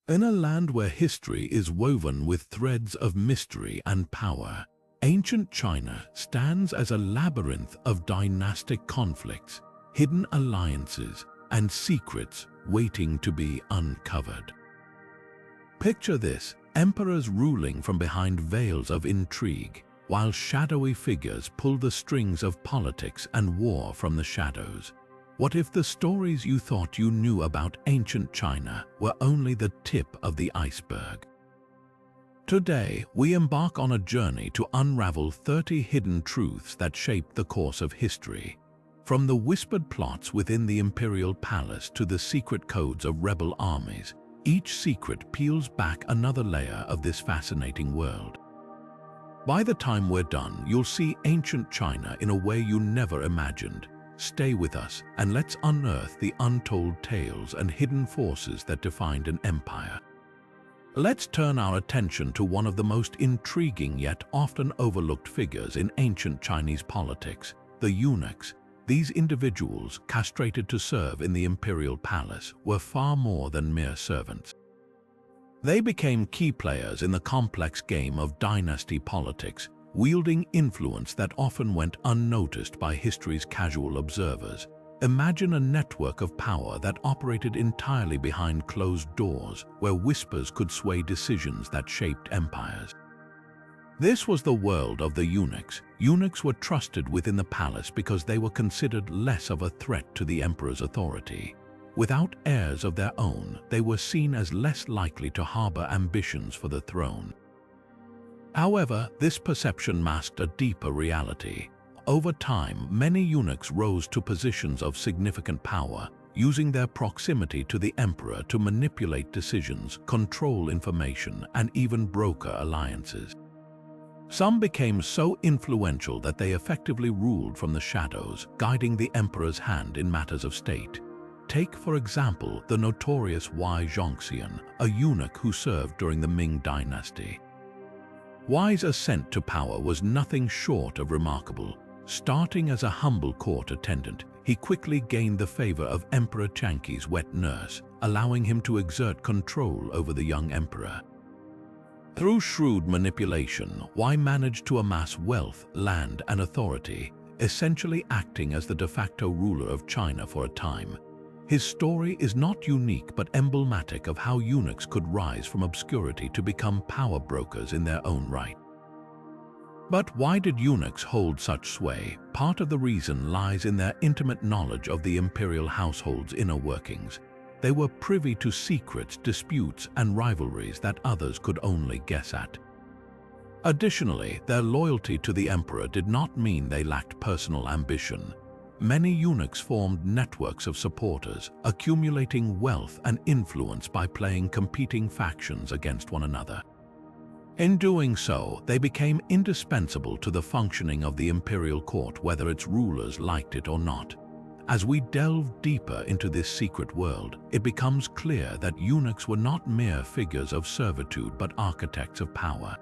In a land where history is woven with threads of mystery and power, ancient China stands as a labyrinth of dynastic conflicts, hidden alliances, and secrets waiting to be uncovered. Picture this: emperors ruling from behind veils of intrigue, while shadowy figures pull the strings of politics and war from the shadows. What if the stories you thought you knew about ancient China were only the tip of the iceberg? Today, we embark on a journey to unravel 30 hidden truths that shaped the course of history. From the whispered plots within the Imperial palace to the secret codes of rebel armies, each secret peels back another layer of this fascinating world. By the time we're done, you'll see ancient China in a way you never imagined. Stay with us and let's unearth the untold tales and hidden forces that defined an empire. Let's turn our attention to one of the most intriguing yet often overlooked figures in ancient Chinese politics, the eunuchs. These individuals, castrated to serve in the imperial palace, were far more than mere servants. They became key players in the complex game of dynasty politics, wielding influence that often went unnoticed by history's casual observers. Imagine a network of power that operated entirely behind closed doors, where whispers could sway decisions that shaped empires. This was the world of the eunuchs. Eunuchs were trusted within the palace because they were considered less of a threat to the emperor's authority. Without heirs of their own, they were seen as less likely to harbor ambitions for the throne. However, this perception masked a deeper reality. Over time, many eunuchs rose to positions of significant power, using their proximity to the emperor to manipulate decisions, control information, and even broker alliances. Some became so influential that they effectively ruled from the shadows, guiding the emperor's hand in matters of state. Take, for example, the notorious Wei Zhongxian, a eunuch who served during the Ming Dynasty. Wei's ascent to power was nothing short of remarkable. Starting as a humble court attendant, he quickly gained the favor of Emperor Changqi's wet nurse, allowing him to exert control over the young emperor. Through shrewd manipulation, Wei managed to amass wealth, land, and authority, essentially acting as the de facto ruler of China for a time. His story is not unique but emblematic of how eunuchs could rise from obscurity to become power brokers in their own right. But why did eunuchs hold such sway? Part of the reason lies in their intimate knowledge of the imperial household's inner workings. They were privy to secrets, disputes, and rivalries that others could only guess at. Additionally, their loyalty to the emperor did not mean they lacked personal ambition. Many eunuchs formed networks of supporters, accumulating wealth and influence by playing competing factions against one another. In doing so, they became indispensable to the functioning of the imperial court, whether its rulers liked it or not. As we delve deeper into this secret world, it becomes clear that eunuchs were not mere figures of servitude but architects of power.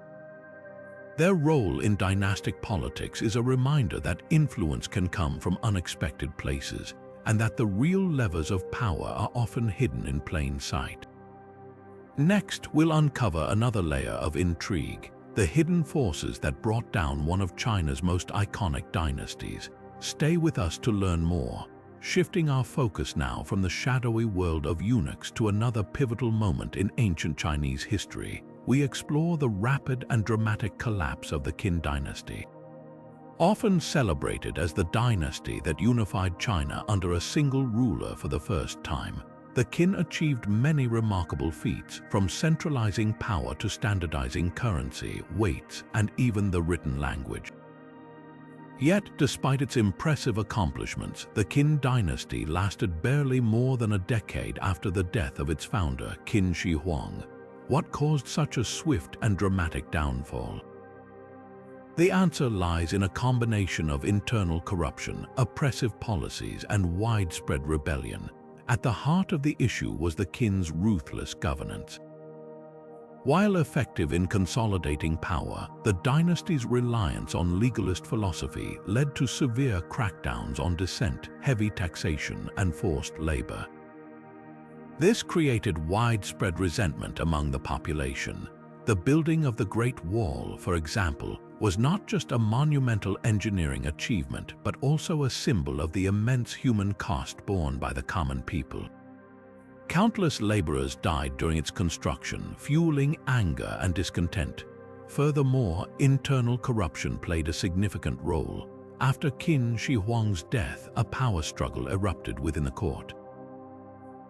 Their role in dynastic politics is a reminder that influence can come from unexpected places, and that the real levers of power are often hidden in plain sight. Next, we'll uncover another layer of intrigue, the hidden forces that brought down one of China's most iconic dynasties. Stay with us to learn more, shifting our focus now from the shadowy world of eunuchs to another pivotal moment in ancient Chinese history. We explore the rapid and dramatic collapse of the Qin Dynasty. Often celebrated as the dynasty that unified China under a single ruler for the first time, the Qin achieved many remarkable feats, from centralizing power to standardizing currency, weights, and even the written language. Yet, despite its impressive accomplishments, the Qin dynasty lasted barely more than a decade after the death of its founder, Qin Shi Huang. What caused such a swift and dramatic downfall? The answer lies in a combination of internal corruption, oppressive policies, and widespread rebellion. At the heart of the issue was the Qin's ruthless governance. While effective in consolidating power, the dynasty's reliance on legalist philosophy led to severe crackdowns on dissent, heavy taxation, and forced labor. This created widespread resentment among the population. The building of the Great Wall, for example, was not just a monumental engineering achievement, but also a symbol of the immense human cost borne by the common people. Countless laborers died during its construction, fueling anger and discontent. Furthermore, internal corruption played a significant role. After Qin Shi Huang's death, a power struggle erupted within the court.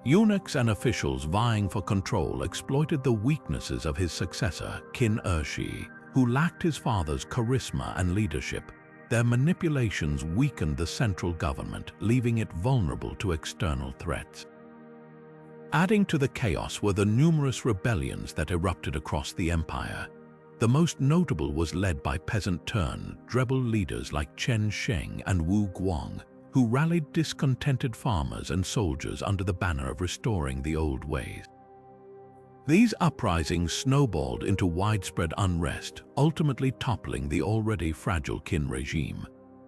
Eunuchs and officials vying for control exploited the weaknesses of his successor, Qin Shi, who lacked his father's charisma and leadership. Their manipulations weakened the central government, leaving it vulnerable to external threats. Adding to the chaos were the numerous rebellions that erupted across the empire. The most notable was led by peasant-turned-rebel leaders like Chen Sheng and Wu Guang, who rallied discontented farmers and soldiers under the banner of restoring the old ways. These uprisings snowballed into widespread unrest, ultimately toppling the already fragile Qin regime.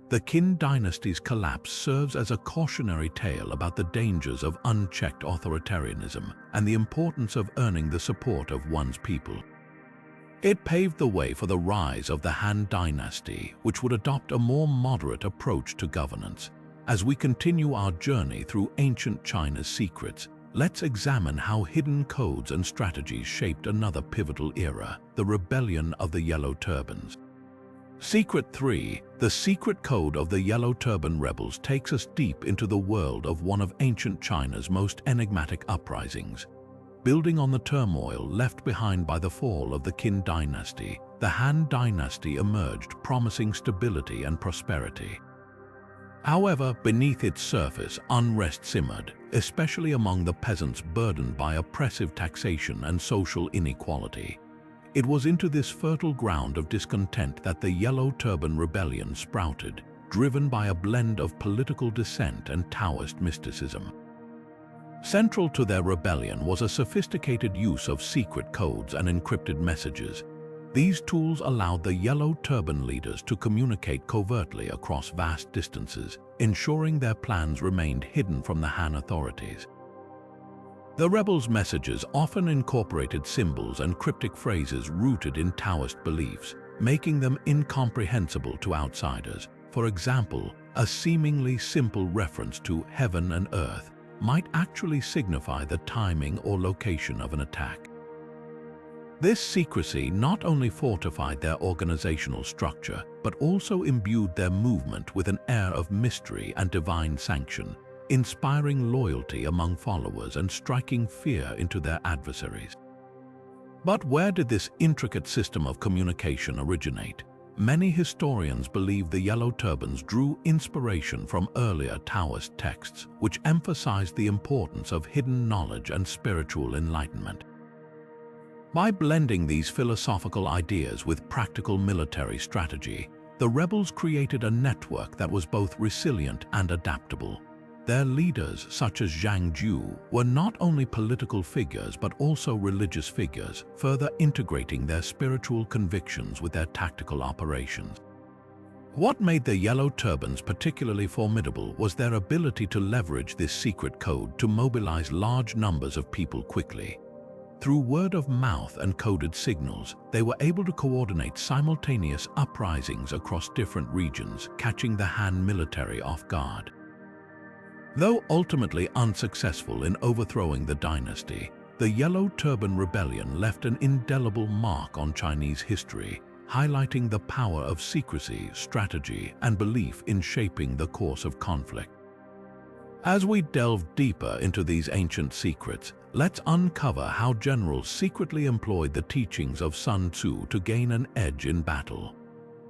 The Qin Dynasty's collapse serves as a cautionary tale about the dangers of unchecked authoritarianism and the importance of earning the support of one's people. It paved the way for the rise of the Han Dynasty, which would adopt a more moderate approach to governance. As we continue our journey through ancient China's secrets, let's examine how hidden codes and strategies shaped another pivotal era, the rebellion of the Yellow Turbans. Secret 3, the secret code of the Yellow Turban rebels, takes us deep into the world of one of ancient China's most enigmatic uprisings. Building on the turmoil left behind by the fall of the Qin Dynasty, the Han Dynasty emerged, promising stability and prosperity. However, beneath its surface, unrest simmered, especially among the peasants burdened by oppressive taxation and social inequality. It was into this fertile ground of discontent that the Yellow Turban Rebellion sprouted, driven by a blend of political dissent and Taoist mysticism. Central to their rebellion was a sophisticated use of secret codes and encrypted messages. These tools allowed the Yellow Turban leaders to communicate covertly across vast distances, ensuring their plans remained hidden from the Han authorities. The rebels' messages often incorporated symbols and cryptic phrases rooted in Taoist beliefs, making them incomprehensible to outsiders. For example, a seemingly simple reference to heaven and earth might actually signify the timing or location of an attack. This secrecy not only fortified their organizational structure, but also imbued their movement with an air of mystery and divine sanction, inspiring loyalty among followers and striking fear into their adversaries. But where did this intricate system of communication originate? Many historians believe the Yellow Turbans drew inspiration from earlier Taoist texts, which emphasized the importance of hidden knowledge and spiritual enlightenment. By blending these philosophical ideas with practical military strategy, the rebels created a network that was both resilient and adaptable. Their leaders, such as Zhang Ju, were not only political figures but also religious figures, further integrating their spiritual convictions with their tactical operations. What made the Yellow Turbans particularly formidable was their ability to leverage this secret code to mobilize large numbers of people quickly. Through word of mouth and coded signals, they were able to coordinate simultaneous uprisings across different regions, catching the Han military off guard. Though ultimately unsuccessful in overthrowing the dynasty, the Yellow Turban Rebellion left an indelible mark on Chinese history, highlighting the power of secrecy, strategy, and belief in shaping the course of conflict. As we delve deeper into these ancient secrets, let's uncover how generals secretly employed the teachings of Sun Tzu to gain an edge in battle.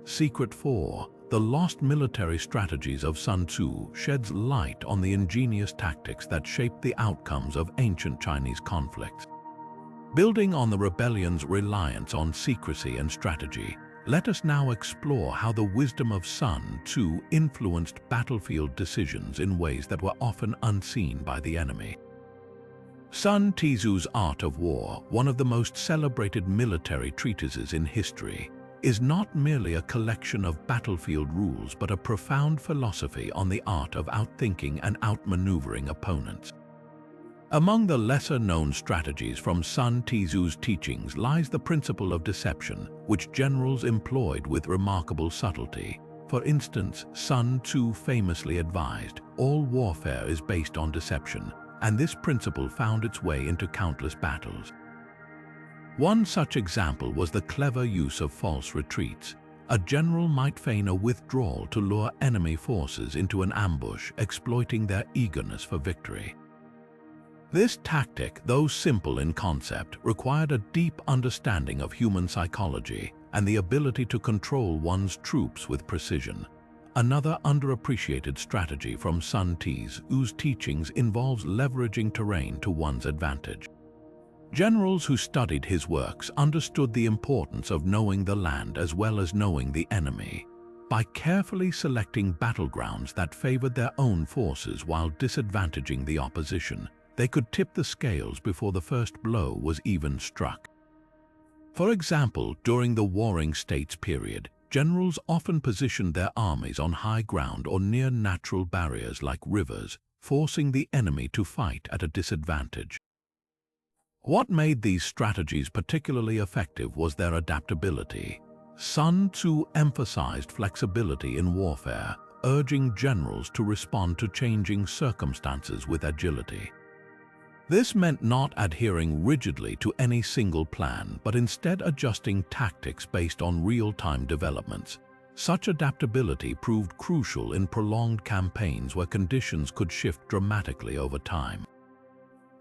Secret 4. The lost military strategies of Sun Tzu sheds light on the ingenious tactics that shaped the outcomes of ancient Chinese conflicts. Building on the rebellion's reliance on secrecy and strategy, let us now explore how the wisdom of Sun Tzu influenced battlefield decisions in ways that were often unseen by the enemy. Sun Tzu's Art of War, one of the most celebrated military treatises in history, is not merely a collection of battlefield rules but a profound philosophy on the art of outthinking and outmaneuvering opponents. Among the lesser-known strategies from Sun Tzu's teachings lies the principle of deception, which generals employed with remarkable subtlety. For instance, Sun Tzu famously advised, "All warfare is based on deception," and this principle found its way into countless battles. One such example was the clever use of false retreats. A general might feign a withdrawal to lure enemy forces into an ambush, exploiting their eagerness for victory. This tactic, though simple in concept, required a deep understanding of human psychology and the ability to control one's troops with precision. Another underappreciated strategy from Sun Tzu's teachings involves leveraging terrain to one's advantage. Generals who studied his works understood the importance of knowing the land as well as knowing the enemy. By carefully selecting battlegrounds that favored their own forces while disadvantaging the opposition, they could tip the scales before the first blow was even struck. For example, during the Warring States period, generals often positioned their armies on high ground or near natural barriers like rivers, forcing the enemy to fight at a disadvantage. What made these strategies particularly effective was their adaptability. Sun Tzu emphasized flexibility in warfare, urging generals to respond to changing circumstances with agility. This meant not adhering rigidly to any single plan, but instead adjusting tactics based on real-time developments. Such adaptability proved crucial in prolonged campaigns where conditions could shift dramatically over time.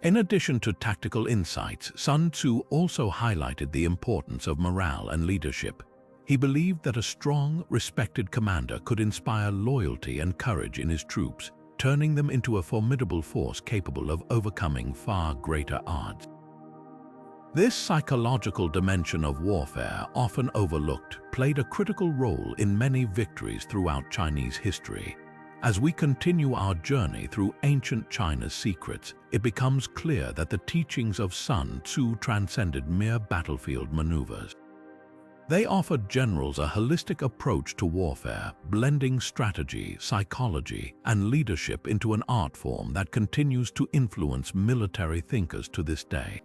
In addition to tactical insights, Sun Tzu also highlighted the importance of morale and leadership. He believed that a strong, respected commander could inspire loyalty and courage in his troops, turning them into a formidable force capable of overcoming far greater odds. This psychological dimension of warfare, often overlooked, played a critical role in many victories throughout Chinese history. As we continue our journey through ancient China's secrets, it becomes clear that the teachings of Sun Tzu transcended mere battlefield maneuvers. They offered generals a holistic approach to warfare, blending strategy, psychology, and leadership into an art form that continues to influence military thinkers to this day.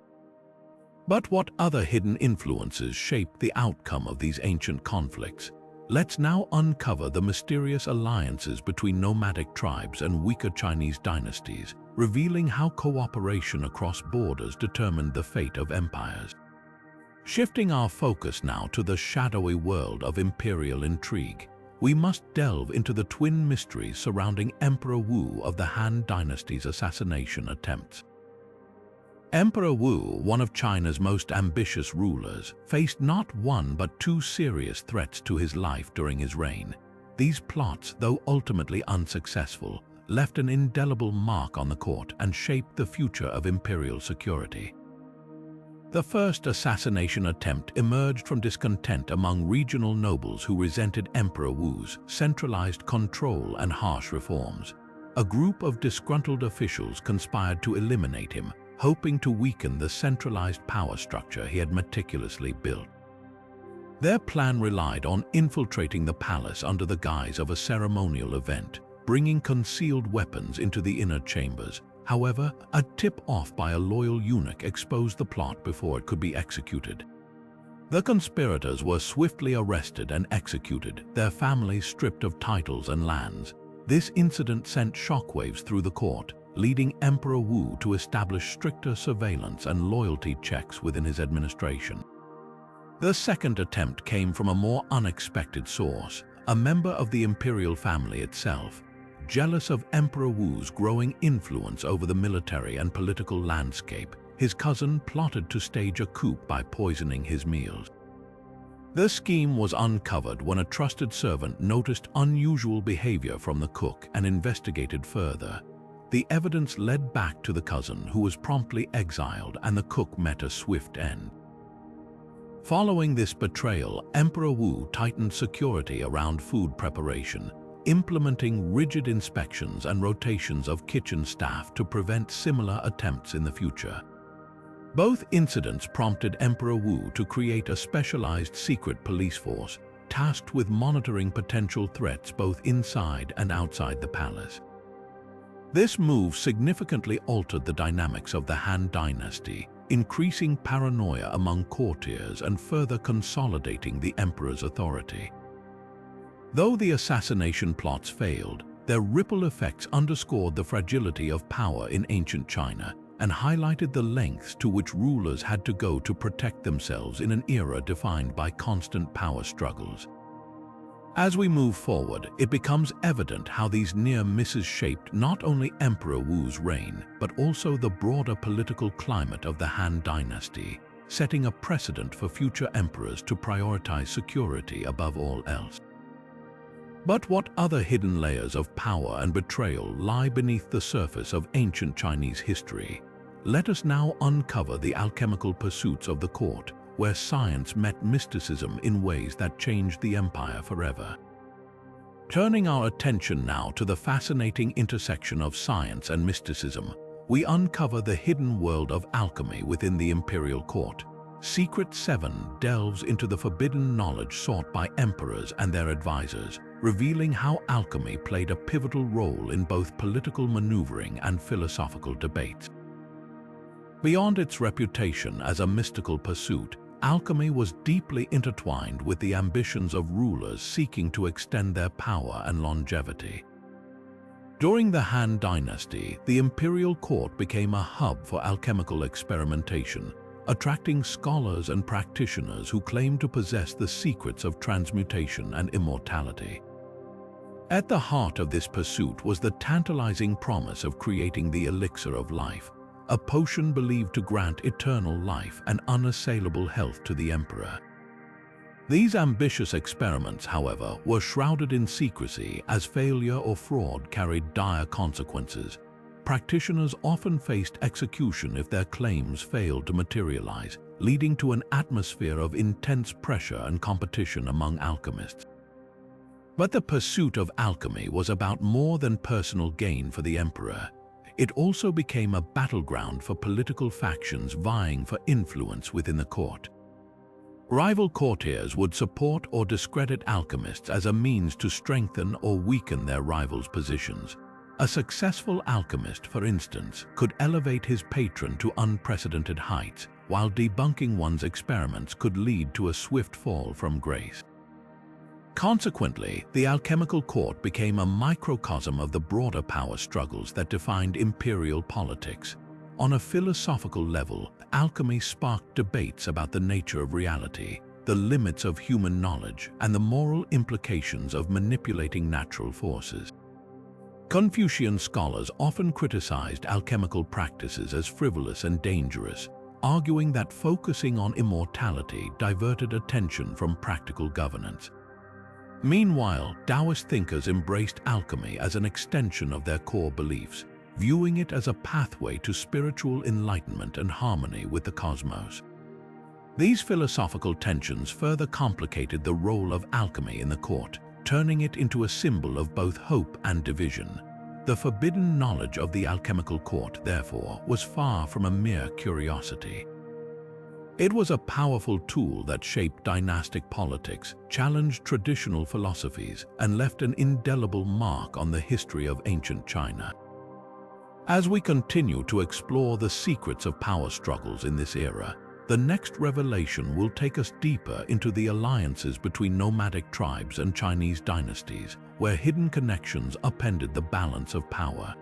But what other hidden influences shaped the outcome of these ancient conflicts? Let's now uncover the mysterious alliances between nomadic tribes and weaker Chinese dynasties, revealing how cooperation across borders determined the fate of empires. Shifting our focus now to the shadowy world of imperial intrigue, we must delve into the twin mysteries surrounding Emperor Wu of the Han Dynasty's assassination attempts. Emperor Wu, one of China's most ambitious rulers, faced not one but two serious threats to his life during his reign. These plots, though ultimately unsuccessful, left an indelible mark on the court and shaped the future of imperial security. The first assassination attempt emerged from discontent among regional nobles who resented Emperor Wu's centralized control and harsh reforms. A group of disgruntled officials conspired to eliminate him, hoping to weaken the centralized power structure he had meticulously built. Their plan relied on infiltrating the palace under the guise of a ceremonial event, bringing concealed weapons into the inner chambers. However, a tip-off by a loyal eunuch exposed the plot before it could be executed. The conspirators were swiftly arrested and executed, their families stripped of titles and lands. This incident sent shockwaves through the court, leading Emperor Wu to establish stricter surveillance and loyalty checks within his administration. The second attempt came from a more unexpected source, a member of the imperial family itself. Jealous of Emperor Wu's growing influence over the military and political landscape, his cousin plotted to stage a coup by poisoning his meals. The scheme was uncovered when a trusted servant noticed unusual behavior from the cook and investigated further. The evidence led back to the cousin, who was promptly exiled, and the cook met a swift end. Following this betrayal, Emperor Wu tightened security around food preparation, implementing rigid inspections and rotations of kitchen staff to prevent similar attempts in the future. Both incidents prompted Emperor Wu to create a specialized secret police force, tasked with monitoring potential threats both inside and outside the palace. This move significantly altered the dynamics of the Han Dynasty, increasing paranoia among courtiers and further consolidating the emperor's authority. Though the assassination plots failed, their ripple effects underscored the fragility of power in ancient China and highlighted the lengths to which rulers had to go to protect themselves in an era defined by constant power struggles. As we move forward, it becomes evident how these near misses shaped not only Emperor Wu's reign, but also the broader political climate of the Han Dynasty, setting a precedent for future emperors to prioritize security above all else. But what other hidden layers of power and betrayal lie beneath the surface of ancient Chinese history? Let us now uncover the alchemical pursuits of the court, where science met mysticism in ways that changed the empire forever. Turning our attention now to the fascinating intersection of science and mysticism, we uncover the hidden world of alchemy within the imperial court. Secret 7 delves into the forbidden knowledge sought by emperors and their advisors, revealing how alchemy played a pivotal role in both political maneuvering and philosophical debates. Beyond its reputation as a mystical pursuit, alchemy was deeply intertwined with the ambitions of rulers seeking to extend their power and longevity. During the Han Dynasty, the imperial court became a hub for alchemical experimentation, attracting scholars and practitioners who claimed to possess the secrets of transmutation and immortality. At the heart of this pursuit was the tantalizing promise of creating the elixir of life, a potion believed to grant eternal life and unassailable health to the emperor. These ambitious experiments, however, were shrouded in secrecy as failure or fraud carried dire consequences. Practitioners often faced execution if their claims failed to materialize, leading to an atmosphere of intense pressure and competition among alchemists. But the pursuit of alchemy was about more than personal gain for the emperor. It also became a battleground for political factions vying for influence within the court. Rival courtiers would support or discredit alchemists as a means to strengthen or weaken their rivals' positions. A successful alchemist, for instance, could elevate his patron to unprecedented heights, while debunking one's experiments could lead to a swift fall from grace. Consequently, the alchemical court became a microcosm of the broader power struggles that defined imperial politics. On a philosophical level, alchemy sparked debates about the nature of reality, the limits of human knowledge, and the moral implications of manipulating natural forces. Confucian scholars often criticized alchemical practices as frivolous and dangerous, arguing that focusing on immortality diverted attention from practical governance. Meanwhile, Taoist thinkers embraced alchemy as an extension of their core beliefs, viewing it as a pathway to spiritual enlightenment and harmony with the cosmos. These philosophical tensions further complicated the role of alchemy in the court, turning it into a symbol of both hope and division. The forbidden knowledge of the alchemical court, therefore, was far from a mere curiosity. It was a powerful tool that shaped dynastic politics, challenged traditional philosophies, and left an indelible mark on the history of ancient China. As we continue to explore the secrets of power struggles in this era, the next revelation will take us deeper into the alliances between nomadic tribes and Chinese dynasties, where hidden connections upended the balance of power.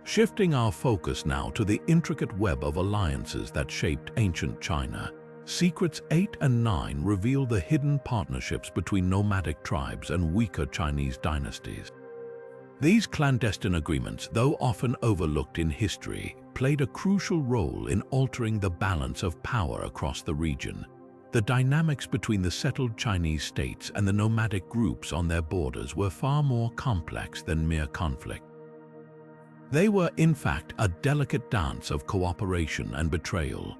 Shifting our focus now to the intricate web of alliances that shaped ancient China, Secrets 8 and 9 reveal the hidden partnerships between nomadic tribes and weaker Chinese dynasties. These clandestine agreements, though often overlooked in history, played a crucial role in altering the balance of power across the region. The dynamics between the settled Chinese states and the nomadic groups on their borders were far more complex than mere conflict. They were, in fact, a delicate dance of cooperation and betrayal.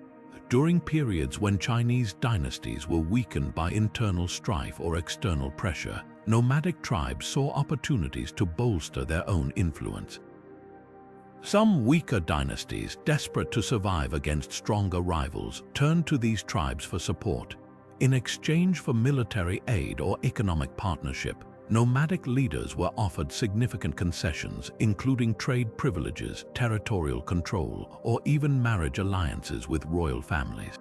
During periods when Chinese dynasties were weakened by internal strife or external pressure, nomadic tribes saw opportunities to bolster their own influence. Some weaker dynasties, desperate to survive against stronger rivals, turned to these tribes for support. In exchange for military aid or economic partnership, nomadic leaders were offered significant concessions, including trade privileges, territorial control, or even marriage alliances with royal families.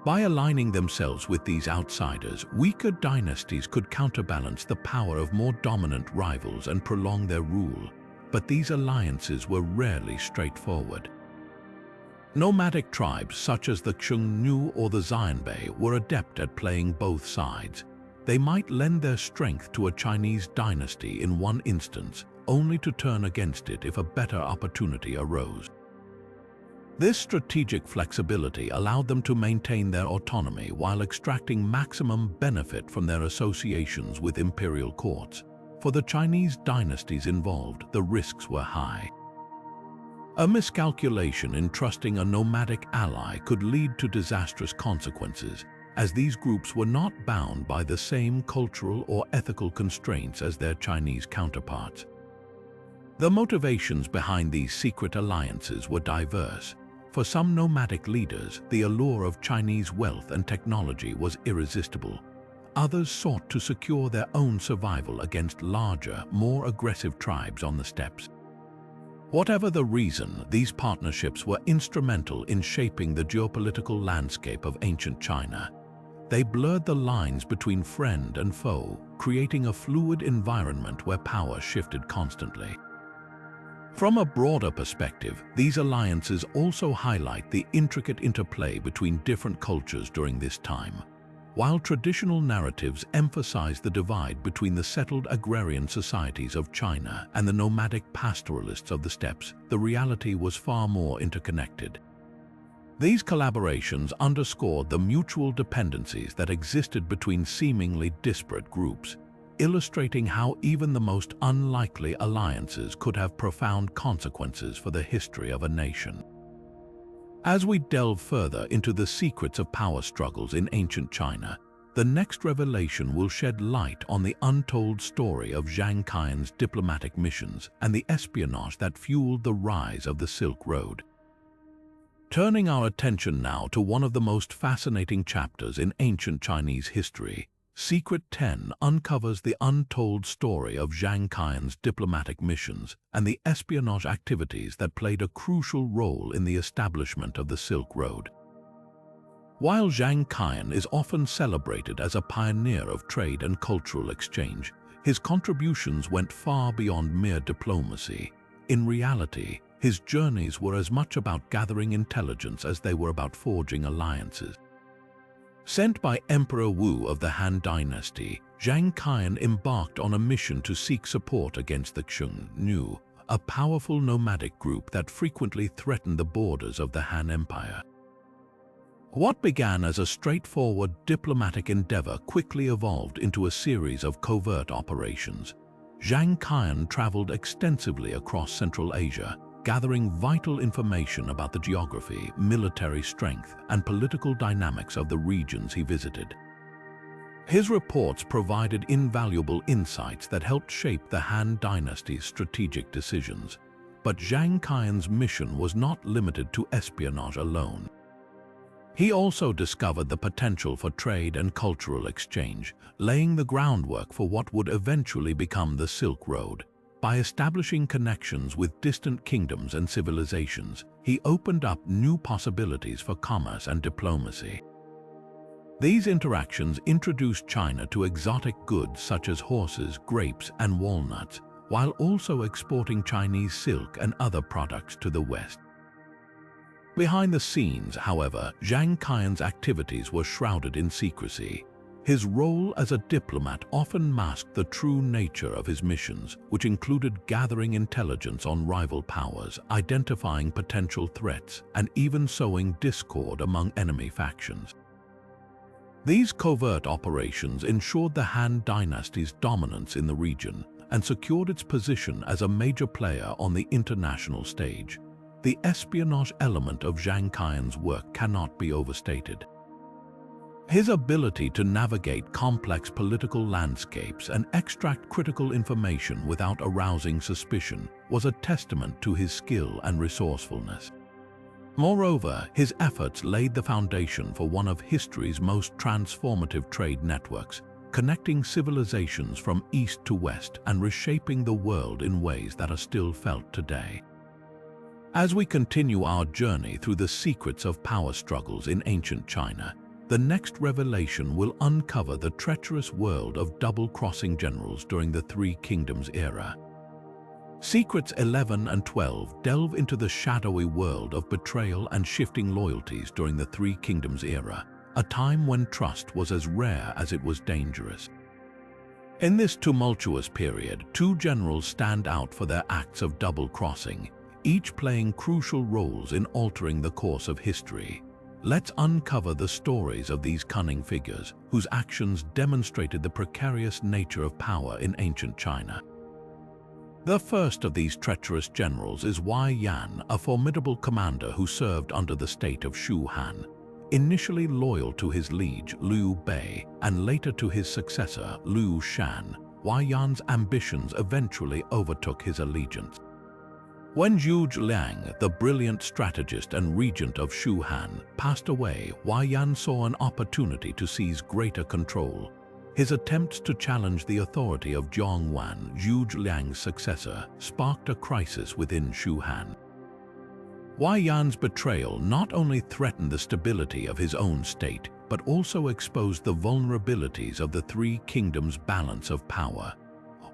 By aligning themselves with these outsiders, weaker dynasties could counterbalance the power of more dominant rivals and prolong their rule, but these alliances were rarely straightforward. Nomadic tribes such as the Xiongnu or the Xianbei were adept at playing both sides. They might lend their strength to a Chinese dynasty in one instance, only to turn against it if a better opportunity arose. This strategic flexibility allowed them to maintain their autonomy while extracting maximum benefit from their associations with imperial courts. For the Chinese dynasties involved, the risks were high. A miscalculation in trusting a nomadic ally could lead to disastrous consequences, as these groups were not bound by the same cultural or ethical constraints as their Chinese counterparts. The motivations behind these secret alliances were diverse. For some nomadic leaders, the allure of Chinese wealth and technology was irresistible. Others sought to secure their own survival against larger, more aggressive tribes on the steppes. Whatever the reason, these partnerships were instrumental in shaping the geopolitical landscape of ancient China. They blurred the lines between friend and foe, creating a fluid environment where power shifted constantly. From a broader perspective, these alliances also highlight the intricate interplay between different cultures during this time. While traditional narratives emphasize the divide between the settled agrarian societies of China and the nomadic pastoralists of the steppes, the reality was far more interconnected. These collaborations underscored the mutual dependencies that existed between seemingly disparate groups, illustrating how even the most unlikely alliances could have profound consequences for the history of a nation. As we delve further into the secrets of power struggles in ancient China, the next revelation will shed light on the untold story of Zhang Qian's diplomatic missions and the espionage that fueled the rise of the Silk Road. Turning our attention now to one of the most fascinating chapters in ancient Chinese history, Secret 10 uncovers the untold story of Zhang Qian's diplomatic missions and the espionage activities that played a crucial role in the establishment of the Silk Road. While Zhang Qian is often celebrated as a pioneer of trade and cultural exchange, his contributions went far beyond mere diplomacy. In reality, his journeys were as much about gathering intelligence as they were about forging alliances. Sent by Emperor Wu of the Han Dynasty, Zhang Qian embarked on a mission to seek support against the Xiongnu, a powerful nomadic group that frequently threatened the borders of the Han Empire. What began as a straightforward diplomatic endeavor quickly evolved into a series of covert operations. Zhang Qian traveled extensively across Central Asia, gathering vital information about the geography, military strength, and political dynamics of the regions he visited. His reports provided invaluable insights that helped shape the Han Dynasty's strategic decisions. But Zhang Qian's mission was not limited to espionage alone. He also discovered the potential for trade and cultural exchange, laying the groundwork for what would eventually become the Silk Road. By establishing connections with distant kingdoms and civilizations, he opened up new possibilities for commerce and diplomacy. These interactions introduced China to exotic goods such as horses, grapes, and walnuts, while also exporting Chinese silk and other products to the West. Behind the scenes, however, Zhang Qian's activities were shrouded in secrecy. His role as a diplomat often masked the true nature of his missions, which included gathering intelligence on rival powers, identifying potential threats, and even sowing discord among enemy factions. These covert operations ensured the Han Dynasty's dominance in the region and secured its position as a major player on the international stage. The espionage element of Zhang Qian's work cannot be overstated. His ability to navigate complex political landscapes and extract critical information without arousing suspicion was a testament to his skill and resourcefulness. Moreover, his efforts laid the foundation for one of history's most transformative trade networks, connecting civilizations from east to west and reshaping the world in ways that are still felt today. As we continue our journey through the secrets of power struggles in ancient China, the next revelation will uncover the treacherous world of double-crossing generals during the Three Kingdoms era. Secrets 11 and 12 delve into the shadowy world of betrayal and shifting loyalties during the Three Kingdoms era, a time when trust was as rare as it was dangerous. In this tumultuous period, two generals stand out for their acts of double-crossing, each playing crucial roles in altering the course of history. Let's uncover the stories of these cunning figures, whose actions demonstrated the precarious nature of power in ancient China. The first of these treacherous generals is Wei Yan, a formidable commander who served under the state of Shu Han. Initially loyal to his liege, Liu Bei, and later to his successor, Liu Shan, Wei Yan's ambitions eventually overtook his allegiance. When Zhuge Liang, the brilliant strategist and regent of Shu Han, passed away, Wei Yan saw an opportunity to seize greater control. His attempts to challenge the authority of Zhong Wan, Zhuge Liang's successor, sparked a crisis within Shu Han. Wei Yan's betrayal not only threatened the stability of his own state, but also exposed the vulnerabilities of the Three Kingdoms' balance of power.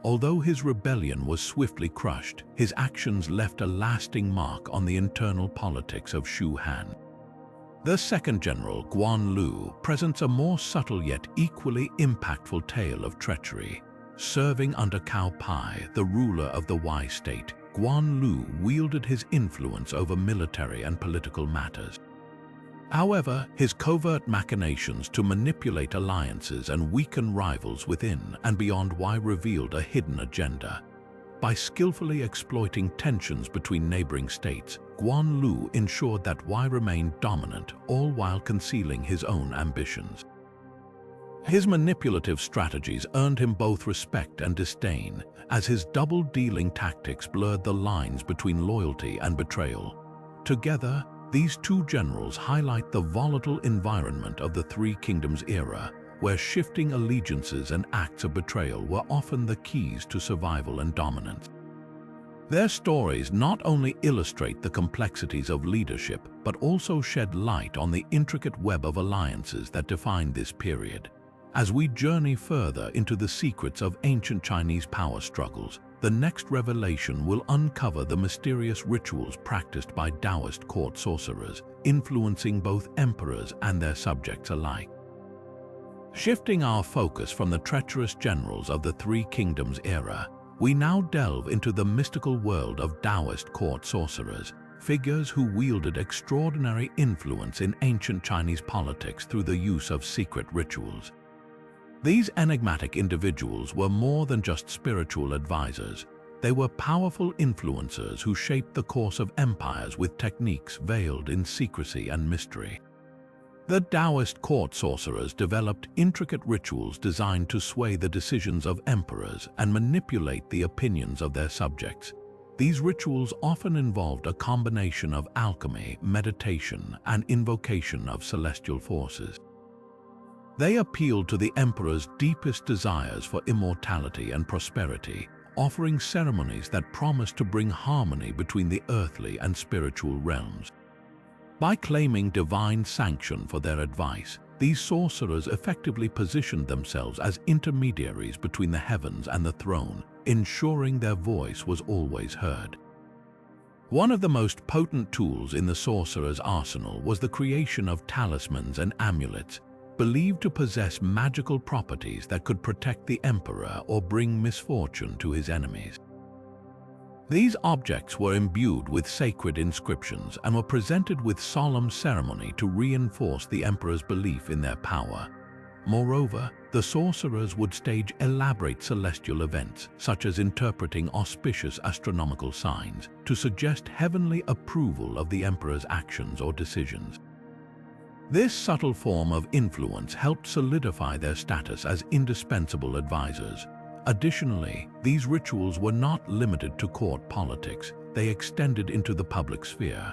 Although his rebellion was swiftly crushed, his actions left a lasting mark on the internal politics of Shu Han. The second general, Guan Lu, presents a more subtle yet equally impactful tale of treachery. Serving under Cao Pai, the ruler of the Wei state, Guan Lu wielded his influence over military and political matters. However, his covert machinations to manipulate alliances and weaken rivals within and beyond Wei revealed a hidden agenda. By skillfully exploiting tensions between neighboring states, Guan Lu ensured that Wei remained dominant, all while concealing his own ambitions. His manipulative strategies earned him both respect and disdain, as his double-dealing tactics blurred the lines between loyalty and betrayal. Together, these two generals highlight the volatile environment of the Three Kingdoms era, where shifting allegiances and acts of betrayal were often the keys to survival and dominance. Their stories not only illustrate the complexities of leadership, but also shed light on the intricate web of alliances that defined this period. As we journey further into the secrets of ancient Chinese power struggles, the next revelation will uncover the mysterious rituals practiced by Taoist court sorcerers, influencing both emperors and their subjects alike. Shifting our focus from the treacherous generals of the Three Kingdoms era, we now delve into the mystical world of Taoist court sorcerers, figures who wielded extraordinary influence in ancient Chinese politics through the use of secret rituals. These enigmatic individuals were more than just spiritual advisors. They were powerful influencers who shaped the course of empires with techniques veiled in secrecy and mystery. The Taoist court sorcerers developed intricate rituals designed to sway the decisions of emperors and manipulate the opinions of their subjects. These rituals often involved a combination of alchemy, meditation, and invocation of celestial forces. They appealed to the emperor's deepest desires for immortality and prosperity, offering ceremonies that promised to bring harmony between the earthly and spiritual realms. By claiming divine sanction for their advice, these sorcerers effectively positioned themselves as intermediaries between the heavens and the throne, ensuring their voice was always heard. One of the most potent tools in the sorcerer's arsenal was the creation of talismans and amulets, believed to possess magical properties that could protect the emperor or bring misfortune to his enemies. These objects were imbued with sacred inscriptions and were presented with solemn ceremony to reinforce the emperor's belief in their power. Moreover, the sorcerers would stage elaborate celestial events, such as interpreting auspicious astronomical signs, to suggest heavenly approval of the emperor's actions or decisions. This subtle form of influence helped solidify their status as indispensable advisors. Additionally, these rituals were not limited to court politics. They extended into the public sphere.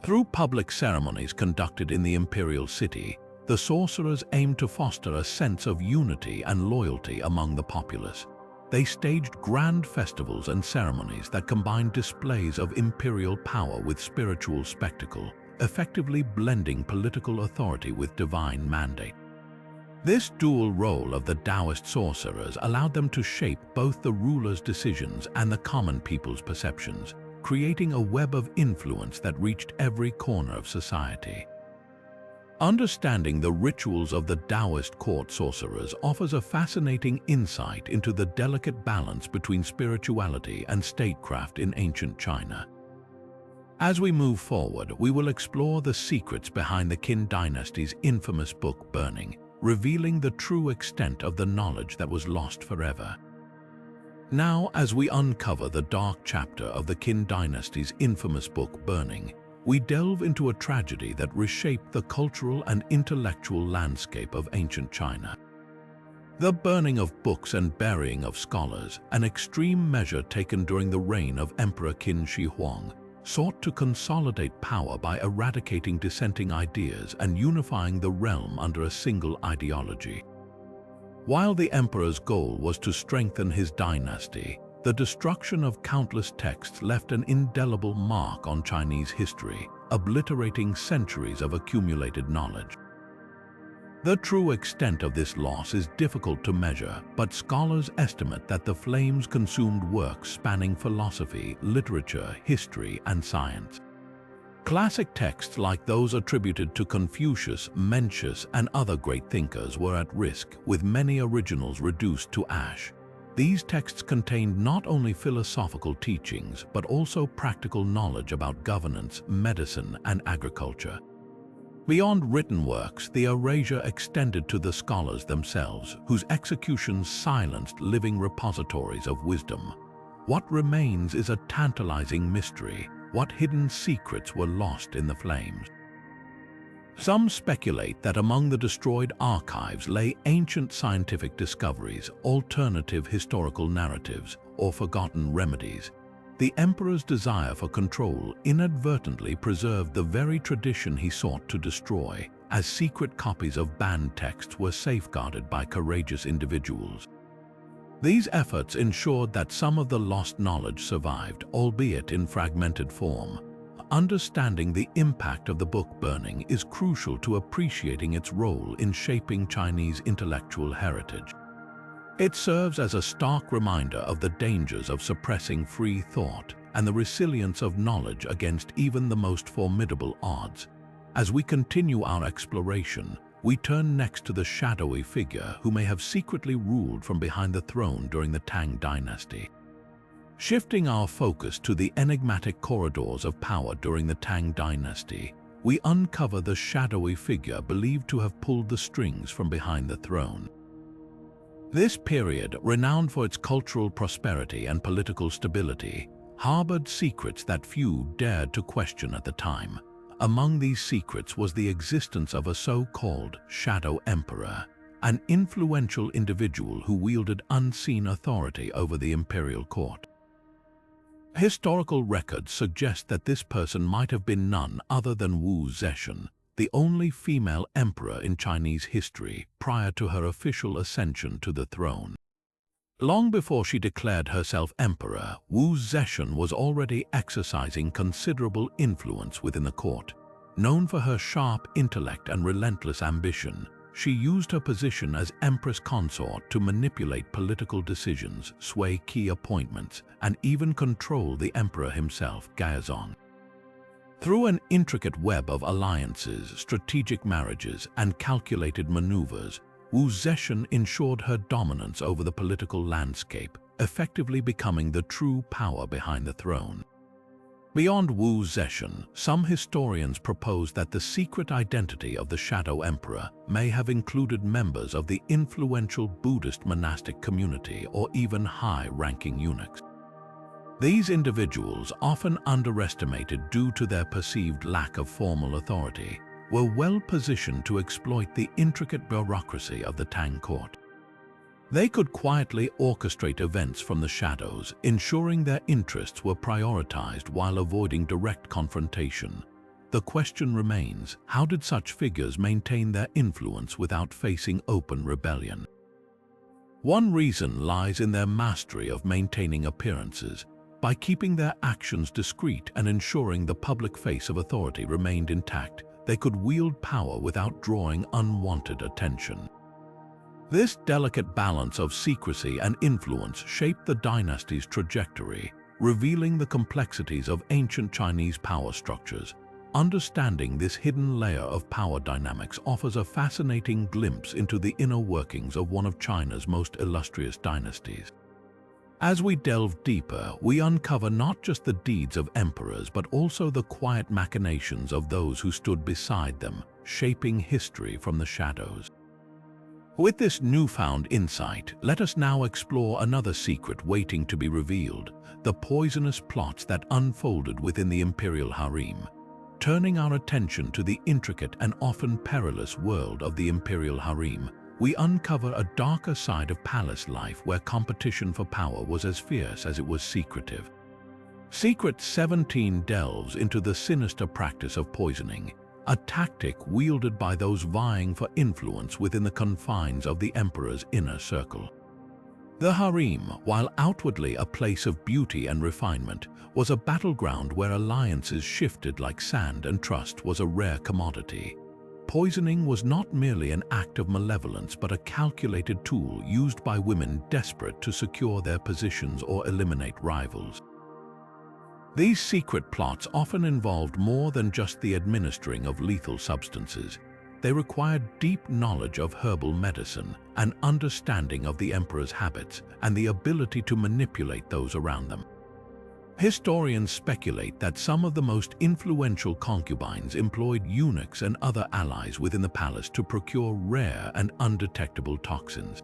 Through public ceremonies conducted in the imperial city, The sorcerers aimed to foster a sense of unity and loyalty among the populace. They staged grand festivals and ceremonies that combined displays of imperial power with spiritual spectacle, effectively blending political authority with divine mandate. This dual role of the Taoist sorcerers allowed them to shape both the rulers' decisions and the common people's perceptions, creating a web of influence that reached every corner of society. Understanding the rituals of the Taoist court sorcerers offers a fascinating insight into the delicate balance between spirituality and statecraft in ancient China. As we move forward, we will explore the secrets behind the Qin Dynasty's infamous book burning, revealing the true extent of the knowledge that was lost forever. Now, as we uncover the dark chapter of the Qin Dynasty's infamous book burning, we delve into a tragedy that reshaped the cultural and intellectual landscape of ancient China. The burning of books and burying of scholars, an extreme measure taken during the reign of Emperor Qin Shi Huang, sought to consolidate power by eradicating dissenting ideas and unifying the realm under a single ideology. While the emperor's goal was to strengthen his dynasty, the destruction of countless texts left an indelible mark on Chinese history, obliterating centuries of accumulated knowledge. The true extent of this loss is difficult to measure, but scholars estimate that the flames consumed works spanning philosophy, literature, history, and science. Classic texts like those attributed to Confucius, Mencius, and other great thinkers were at risk, with many originals reduced to ash. These texts contained not only philosophical teachings, but also practical knowledge about governance, medicine, and agriculture. Beyond written works, the erasure extended to the scholars themselves, whose executions silenced living repositories of wisdom. What remains is a tantalizing mystery. What hidden secrets were lost in the flames? Some speculate that among the destroyed archives lay ancient scientific discoveries, alternative historical narratives, or forgotten remedies. The emperor's desire for control inadvertently preserved the very tradition he sought to destroy, as secret copies of banned texts were safeguarded by courageous individuals. These efforts ensured that some of the lost knowledge survived, albeit in fragmented form. Understanding the impact of the book burning is crucial to appreciating its role in shaping Chinese intellectual heritage. It serves as a stark reminder of the dangers of suppressing free thought and the resilience of knowledge against even the most formidable odds. As we continue our exploration, we turn next to the shadowy figure who may have secretly ruled from behind the throne during the Tang Dynasty. Shifting our focus to the enigmatic corridors of power during the Tang Dynasty, we uncover the shadowy figure believed to have pulled the strings from behind the throne. This period, renowned for its cultural prosperity and political stability, harbored secrets that few dared to question at the time. Among these secrets was the existence of a so-called shadow emperor, an influential individual who wielded unseen authority over the imperial court. Historical records suggest that this person might have been none other than Wu Zetian, the only female emperor in Chinese history prior to her official ascension to the throne. Long before she declared herself emperor, Wu Zetian was already exercising considerable influence within the court. Known for her sharp intellect and relentless ambition, she used her position as empress consort to manipulate political decisions, sway key appointments, and even control the emperor himself, Gaozong. Through an intricate web of alliances, strategic marriages, and calculated maneuvers, Wu Zetian ensured her dominance over the political landscape, effectively becoming the true power behind the throne. Beyond Wu Zetian, some historians propose that the secret identity of the Shadow Emperor may have included members of the influential Buddhist monastic community or even high-ranking eunuchs. These individuals, often underestimated due to their perceived lack of formal authority, were well positioned to exploit the intricate bureaucracy of the Tang court. They could quietly orchestrate events from the shadows, ensuring their interests were prioritized while avoiding direct confrontation. the question remains, how did such figures maintain their influence without facing open rebellion? One reason lies in their mastery of maintaining appearances. By keeping their actions discreet and ensuring the public face of authority remained intact, they could wield power without drawing unwanted attention. This delicate balance of secrecy and influence shaped the dynasty's trajectory, revealing the complexities of ancient Chinese power structures. Understanding this hidden layer of power dynamics offers a fascinating glimpse into the inner workings of one of China's most illustrious dynasties. As we delve deeper, we uncover not just the deeds of emperors but also the quiet machinations of those who stood beside them, shaping history from the shadows. With this newfound insight, let us now explore another secret waiting to be revealed, the poisonous plots that unfolded within the imperial harem. Turning our attention to the intricate and often perilous world of the imperial harem, we uncover a darker side of palace life where competition for power was as fierce as it was secretive. Secret 17 delves into the sinister practice of poisoning, a tactic wielded by those vying for influence within the confines of the emperor's inner circle. The harem, while outwardly a place of beauty and refinement, was a battleground where alliances shifted like sand and trust was a rare commodity. Poisoning was not merely an act of malevolence but a calculated tool used by women desperate to secure their positions or eliminate rivals. These secret plots often involved more than just the administering of lethal substances. They required deep knowledge of herbal medicine, an understanding of the emperor's habits, and the ability to manipulate those around them. Historians speculate that some of the most influential concubines employed eunuchs and other allies within the palace to procure rare and undetectable toxins.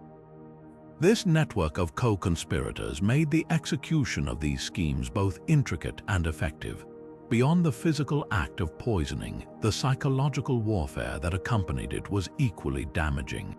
This network of co-conspirators made the execution of these schemes both intricate and effective. Beyond the physical act of poisoning, the psychological warfare that accompanied it was equally damaging.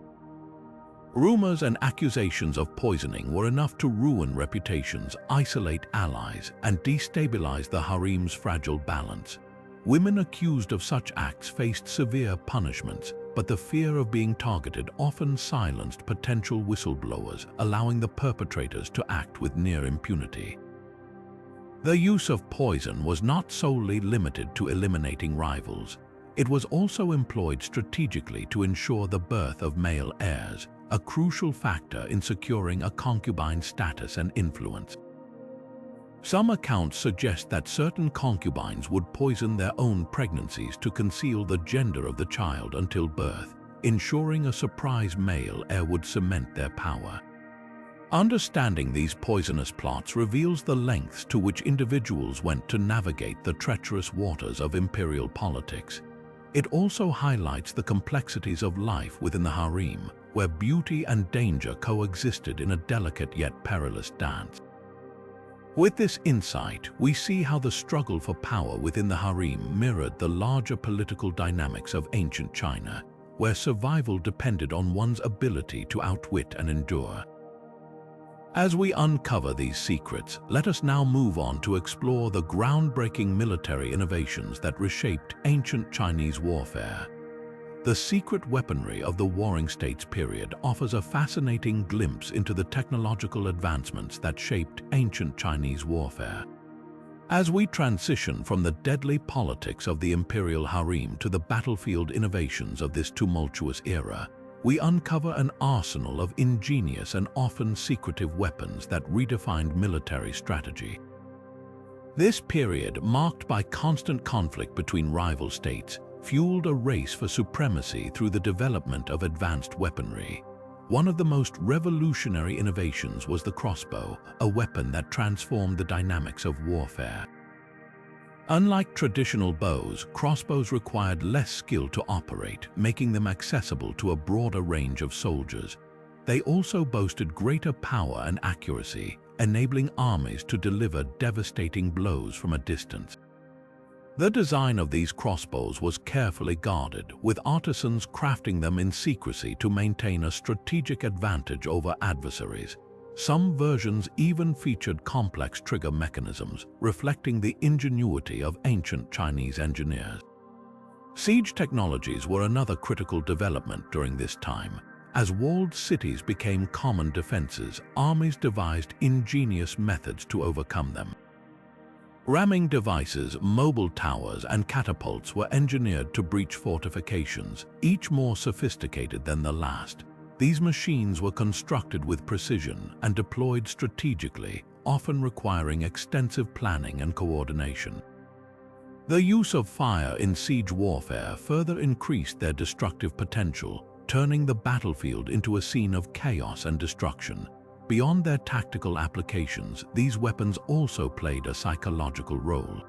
Rumors and accusations of poisoning were enough to ruin reputations, isolate allies, and destabilize the harem's fragile balance. Women accused of such acts faced severe punishments, but the fear of being targeted often silenced potential whistleblowers, allowing the perpetrators to act with near impunity. The use of poison was not solely limited to eliminating rivals. It was also employed strategically to ensure the birth of male heirs, a crucial factor in securing a concubine's status and influence. Some accounts suggest that certain concubines would poison their own pregnancies to conceal the gender of the child until birth, ensuring a surprise male heir would cement their power. Understanding these poisonous plots reveals the lengths to which individuals went to navigate the treacherous waters of imperial politics. It also highlights the complexities of life within the harem, where beauty and danger coexisted in a delicate yet perilous dance. With this insight, we see how the struggle for power within the harem mirrored the larger political dynamics of ancient China, where survival depended on one's ability to outwit and endure. As we uncover these secrets, let us now move on to explore the groundbreaking military innovations that reshaped ancient Chinese warfare. The secret weaponry of the Warring States period offers a fascinating glimpse into the technological advancements that shaped ancient Chinese warfare. As we transition from the deadly politics of the imperial harem to the battlefield innovations of this tumultuous era, we uncover an arsenal of ingenious and often secretive weapons that redefined military strategy. This period, marked by constant conflict between rival states, fueled a race for supremacy through the development of advanced weaponry. One of the most revolutionary innovations was the crossbow, a weapon that transformed the dynamics of warfare. Unlike traditional bows, crossbows required less skill to operate, making them accessible to a broader range of soldiers. They also boasted greater power and accuracy, enabling armies to deliver devastating blows from a distance. The design of these crossbows was carefully guarded, with artisans crafting them in secrecy to maintain a strategic advantage over adversaries. Some versions even featured complex trigger mechanisms, reflecting the ingenuity of ancient Chinese engineers. Siege technologies were another critical development during this time. As walled cities became common defenses, armies devised ingenious methods to overcome them. Ramming devices, mobile towers, and catapults were engineered to breach fortifications, each more sophisticated than the last. These machines were constructed with precision and deployed strategically, often requiring extensive planning and coordination. The use of fire in siege warfare further increased their destructive potential, turning the battlefield into a scene of chaos and destruction. Beyond their tactical applications, these weapons also played a psychological role.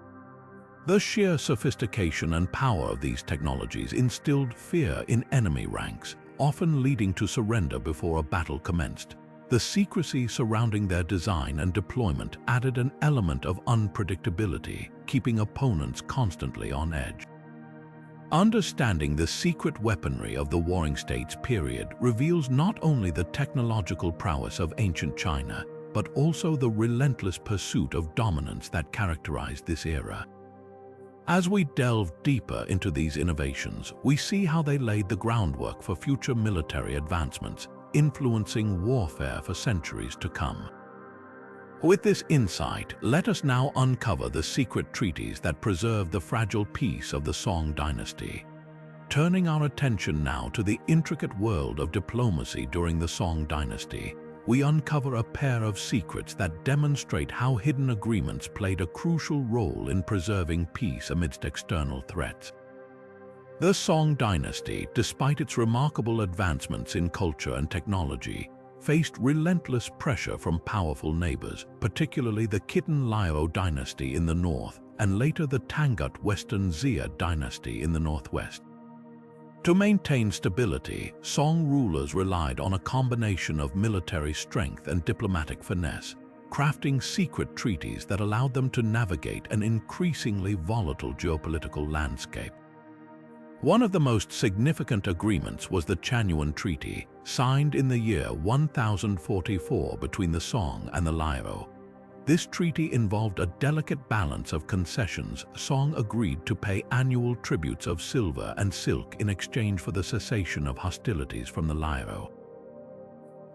The sheer sophistication and power of these technologies instilled fear in enemy ranks, often leading to surrender before a battle commenced. The secrecy surrounding their design and deployment added an element of unpredictability, keeping opponents constantly on edge. Understanding the secret weaponry of the Warring States period reveals not only the technological prowess of ancient China, but also the relentless pursuit of dominance that characterized this era. As we delve deeper into these innovations, we see how they laid the groundwork for future military advancements, influencing warfare for centuries to come. With this insight, let us now uncover the secret treaties that preserved the fragile peace of the Song Dynasty. Turning our attention now to the intricate world of diplomacy during the Song Dynasty, we uncover a pair of secrets that demonstrate how hidden agreements played a crucial role in preserving peace amidst external threats. The Song Dynasty, despite its remarkable advancements in culture and technology, faced relentless pressure from powerful neighbors, particularly the Qin Dynasty in the north and later the Tangut Western Xia Dynasty in the northwest. To maintain stability, Song rulers relied on a combination of military strength and diplomatic finesse, crafting secret treaties that allowed them to navigate an increasingly volatile geopolitical landscape. One of the most significant agreements was the Chanyuan Treaty, signed in the year 1044 between the Song and the Liao. This treaty involved a delicate balance of concessions. Song agreed to pay annual tributes of silver and silk in exchange for the cessation of hostilities from the Liao.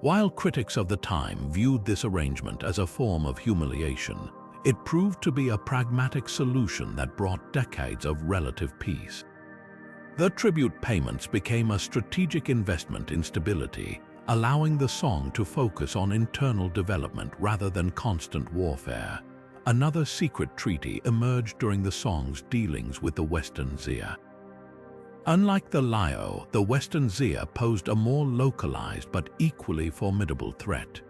While critics of the time viewed this arrangement as a form of humiliation, it proved to be a pragmatic solution that brought decades of relative peace. The tribute payments became a strategic investment in stability, allowing the Song to focus on internal development rather than constant warfare. Another secret treaty emerged during the Song's dealings with the Western Xia. Unlike the Liao, the Western Xia posed a more localized but equally formidable threat.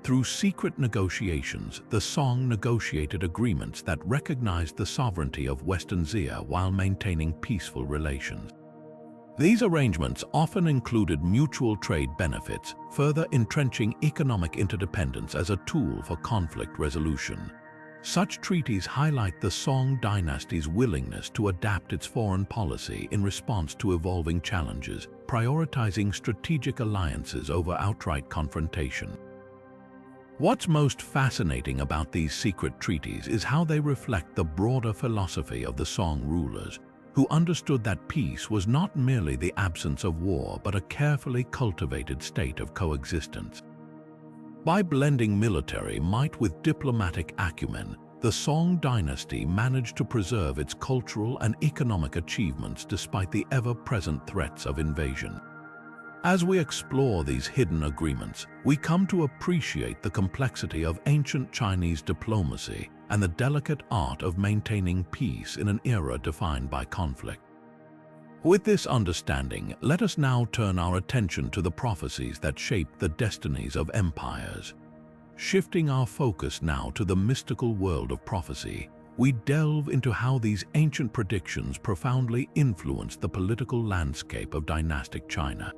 Through secret negotiations, the Song negotiated agreements that recognized the sovereignty of Western Xia while maintaining peaceful relations. These arrangements often included mutual trade benefits, further entrenching economic interdependence as a tool for conflict resolution. Such treaties highlight the Song Dynasty's willingness to adapt its foreign policy in response to evolving challenges, prioritizing strategic alliances over outright confrontation. What's most fascinating about these secret treaties is how they reflect the broader philosophy of the Song rulers, who understood that peace was not merely the absence of war but a carefully cultivated state of coexistence. By blending military might with diplomatic acumen, the Song Dynasty managed to preserve its cultural and economic achievements despite the ever-present threats of invasion. As we explore these hidden agreements, we come to appreciate the complexity of ancient Chinese diplomacy and the delicate art of maintaining peace in an era defined by conflict. With this understanding, let us now turn our attention to the prophecies that shaped the destinies of empires. Shifting our focus now to the mystical world of prophecy, we delve into how these ancient predictions profoundly influenced the political landscape of dynastic China.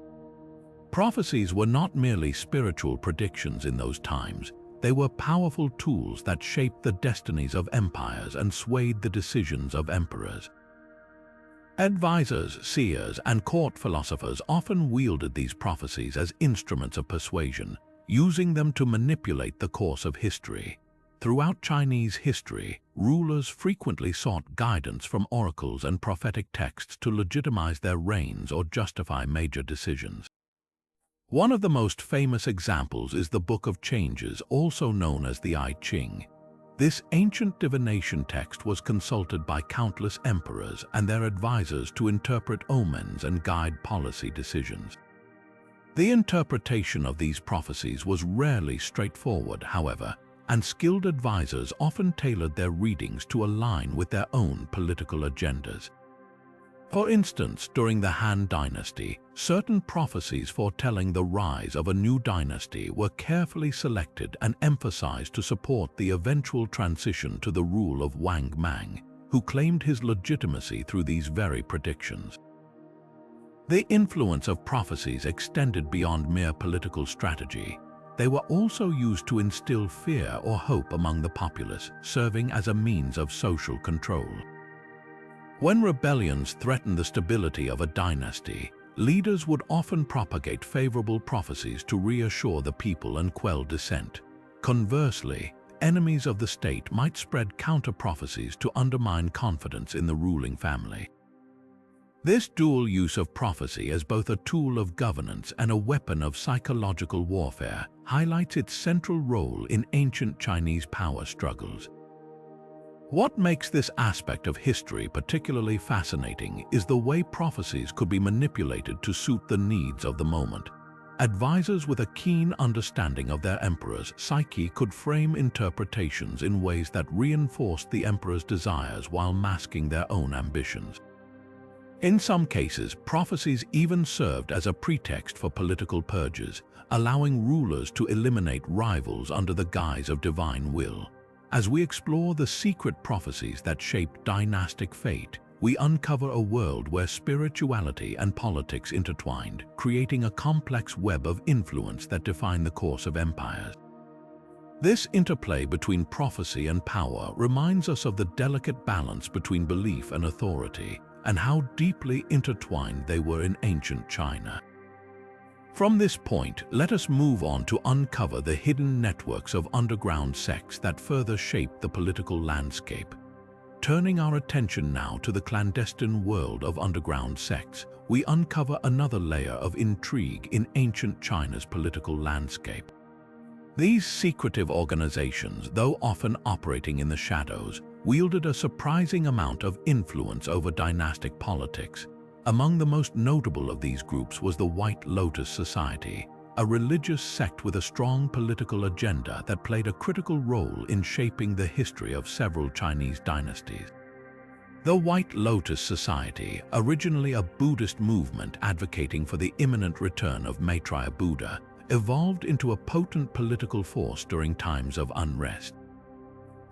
Prophecies were not merely spiritual predictions in those times. They were powerful tools that shaped the destinies of empires and swayed the decisions of emperors. Advisors, seers, and court philosophers often wielded these prophecies as instruments of persuasion, using them to manipulate the course of history. Throughout Chinese history, rulers frequently sought guidance from oracles and prophetic texts to legitimize their reigns or justify major decisions. One of the most famous examples is the Book of Changes, also known as the I Ching. This ancient divination text was consulted by countless emperors and their advisors to interpret omens and guide policy decisions. The interpretation of these prophecies was rarely straightforward, however, and skilled advisors often tailored their readings to align with their own political agendas. For instance, during the Han Dynasty, certain prophecies foretelling the rise of a new dynasty were carefully selected and emphasized to support the eventual transition to the rule of Wang Mang, who claimed his legitimacy through these very predictions. The influence of prophecies extended beyond mere political strategy. They were also used to instill fear or hope among the populace, serving as a means of social control. When rebellions threatened the stability of a dynasty, leaders would often propagate favorable prophecies to reassure the people and quell dissent. Conversely, enemies of the state might spread counter-prophecies to undermine confidence in the ruling family. This dual use of prophecy as both a tool of governance and a weapon of psychological warfare highlights its central role in ancient Chinese power struggles. What makes this aspect of history particularly fascinating is the way prophecies could be manipulated to suit the needs of the moment. Advisors with a keen understanding of their emperor's psyche could frame interpretations in ways that reinforced the emperor's desires while masking their own ambitions. In some cases, prophecies even served as a pretext for political purges, allowing rulers to eliminate rivals under the guise of divine will. As we explore the secret prophecies that shaped dynastic fate, we uncover a world where spirituality and politics intertwined, creating a complex web of influence that defined the course of empires. This interplay between prophecy and power reminds us of the delicate balance between belief and authority, and how deeply intertwined they were in ancient China. From this point, let us move on to uncover the hidden networks of underground sects that further shaped the political landscape. Turning our attention now to the clandestine world of underground sects, we uncover another layer of intrigue in ancient China's political landscape. These secretive organizations, though often operating in the shadows, wielded a surprising amount of influence over dynastic politics. Among the most notable of these groups was the White Lotus Society, a religious sect with a strong political agenda that played a critical role in shaping the history of several Chinese dynasties. The White Lotus Society, originally a Buddhist movement advocating for the imminent return of Maitreya Buddha, evolved into a potent political force during times of unrest.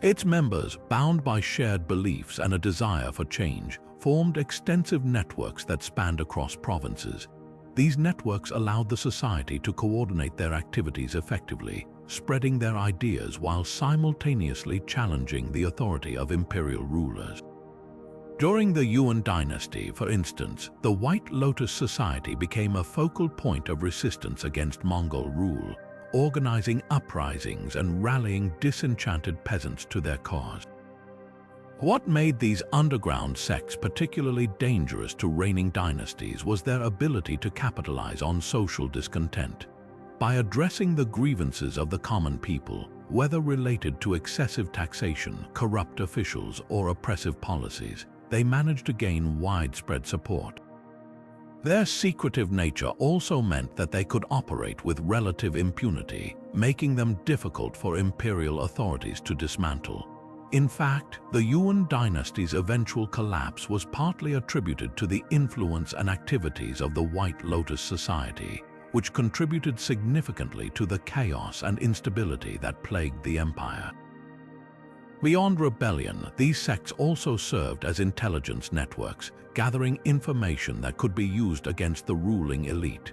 Its members, bound by shared beliefs and a desire for change, formed extensive networks that spanned across provinces. These networks allowed the society to coordinate their activities effectively, spreading their ideas while simultaneously challenging the authority of imperial rulers. During the Yuan Dynasty, for instance, the White Lotus Society became a focal point of resistance against Mongol rule, organizing uprisings and rallying disenchanted peasants to their cause. What made these underground sects particularly dangerous to reigning dynasties was their ability to capitalize on social discontent. By addressing the grievances of the common people, whether related to excessive taxation, corrupt officials, or oppressive policies, they managed to gain widespread support. Their secretive nature also meant that they could operate with relative impunity, making them difficult for imperial authorities to dismantle. In fact, the Yuan dynasty's eventual collapse was partly attributed to the influence and activities of the White Lotus Society, which contributed significantly to the chaos and instability that plagued the empire. Beyond rebellion, these sects also served as intelligence networks, gathering information that could be used against the ruling elite.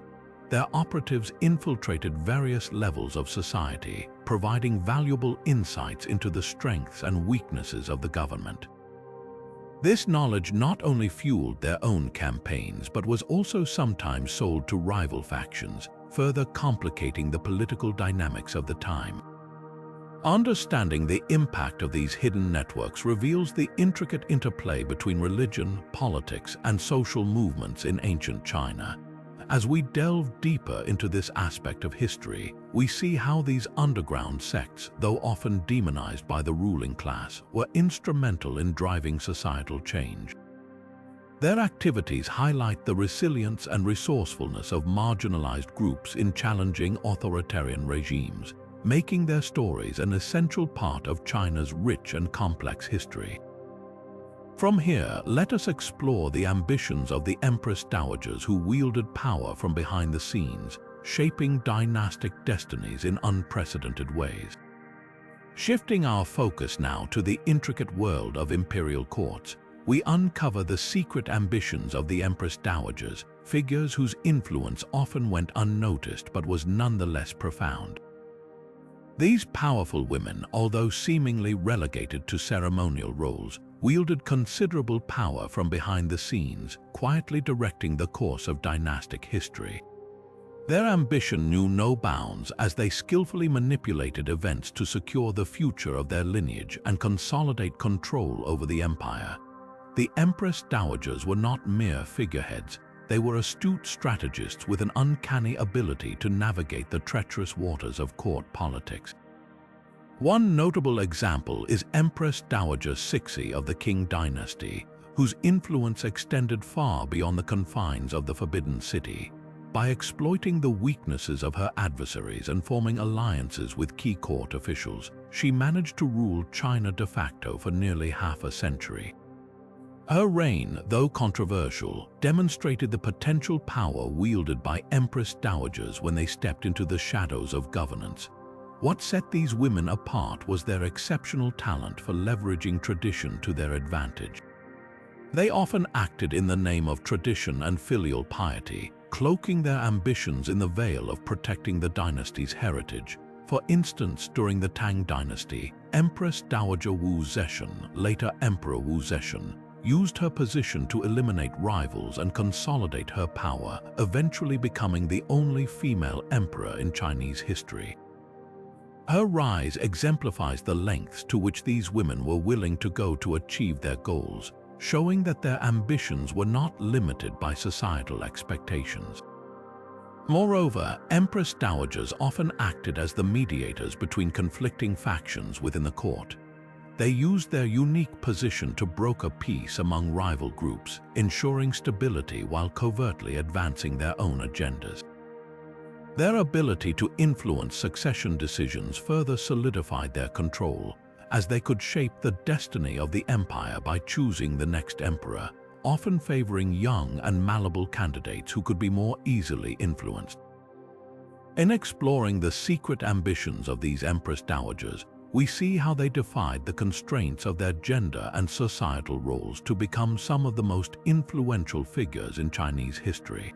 Their operatives infiltrated various levels of society, providing valuable insights into the strengths and weaknesses of the government. This knowledge not only fueled their own campaigns, but was also sometimes sold to rival factions, further complicating the political dynamics of the time. Understanding the impact of these hidden networks reveals the intricate interplay between religion, politics, and social movements in ancient China. As we delve deeper into this aspect of history, we see how these underground sects, though often demonized by the ruling class, were instrumental in driving societal change. Their activities highlight the resilience and resourcefulness of marginalized groups in challenging authoritarian regimes, making their stories an essential part of China's rich and complex history. From here, let us explore the ambitions of the Empress Dowagers who wielded power from behind the scenes, shaping dynastic destinies in unprecedented ways. Shifting our focus now to the intricate world of imperial courts, we uncover the secret ambitions of the Empress Dowagers, figures whose influence often went unnoticed but was nonetheless profound. These powerful women, although seemingly relegated to ceremonial roles, wielded considerable power from behind the scenes, quietly directing the course of dynastic history. Their ambition knew no bounds as they skillfully manipulated events to secure the future of their lineage and consolidate control over the empire. The Empress Dowagers were not mere figureheads. They were astute strategists with an uncanny ability to navigate the treacherous waters of court politics. One notable example is Empress Dowager Cixi of the Qin Dynasty, whose influence extended far beyond the confines of the Forbidden City. By exploiting the weaknesses of her adversaries and forming alliances with key court officials, she managed to rule China de facto for nearly half a century. Her reign, though controversial, demonstrated the potential power wielded by Empress Dowagers when they stepped into the shadows of governance. What set these women apart was their exceptional talent for leveraging tradition to their advantage. They often acted in the name of tradition and filial piety, cloaking their ambitions in the veil of protecting the dynasty's heritage. For instance, during the Tang Dynasty, Empress Dowager Wu Zetian, later Emperor Wu Zetian, used her position to eliminate rivals and consolidate her power, eventually becoming the only female emperor in Chinese history. Her rise exemplifies the lengths to which these women were willing to go to achieve their goals, showing that their ambitions were not limited by societal expectations. Moreover, Empress Dowagers often acted as the mediators between conflicting factions within the court. They used their unique position to broker peace among rival groups, ensuring stability while covertly advancing their own agendas. Their ability to influence succession decisions further solidified their control, as they could shape the destiny of the empire by choosing the next emperor, often favoring young and malleable candidates who could be more easily influenced. In exploring the secret ambitions of these Empress Dowagers, we see how they defied the constraints of their gender and societal roles to become some of the most influential figures in Chinese history.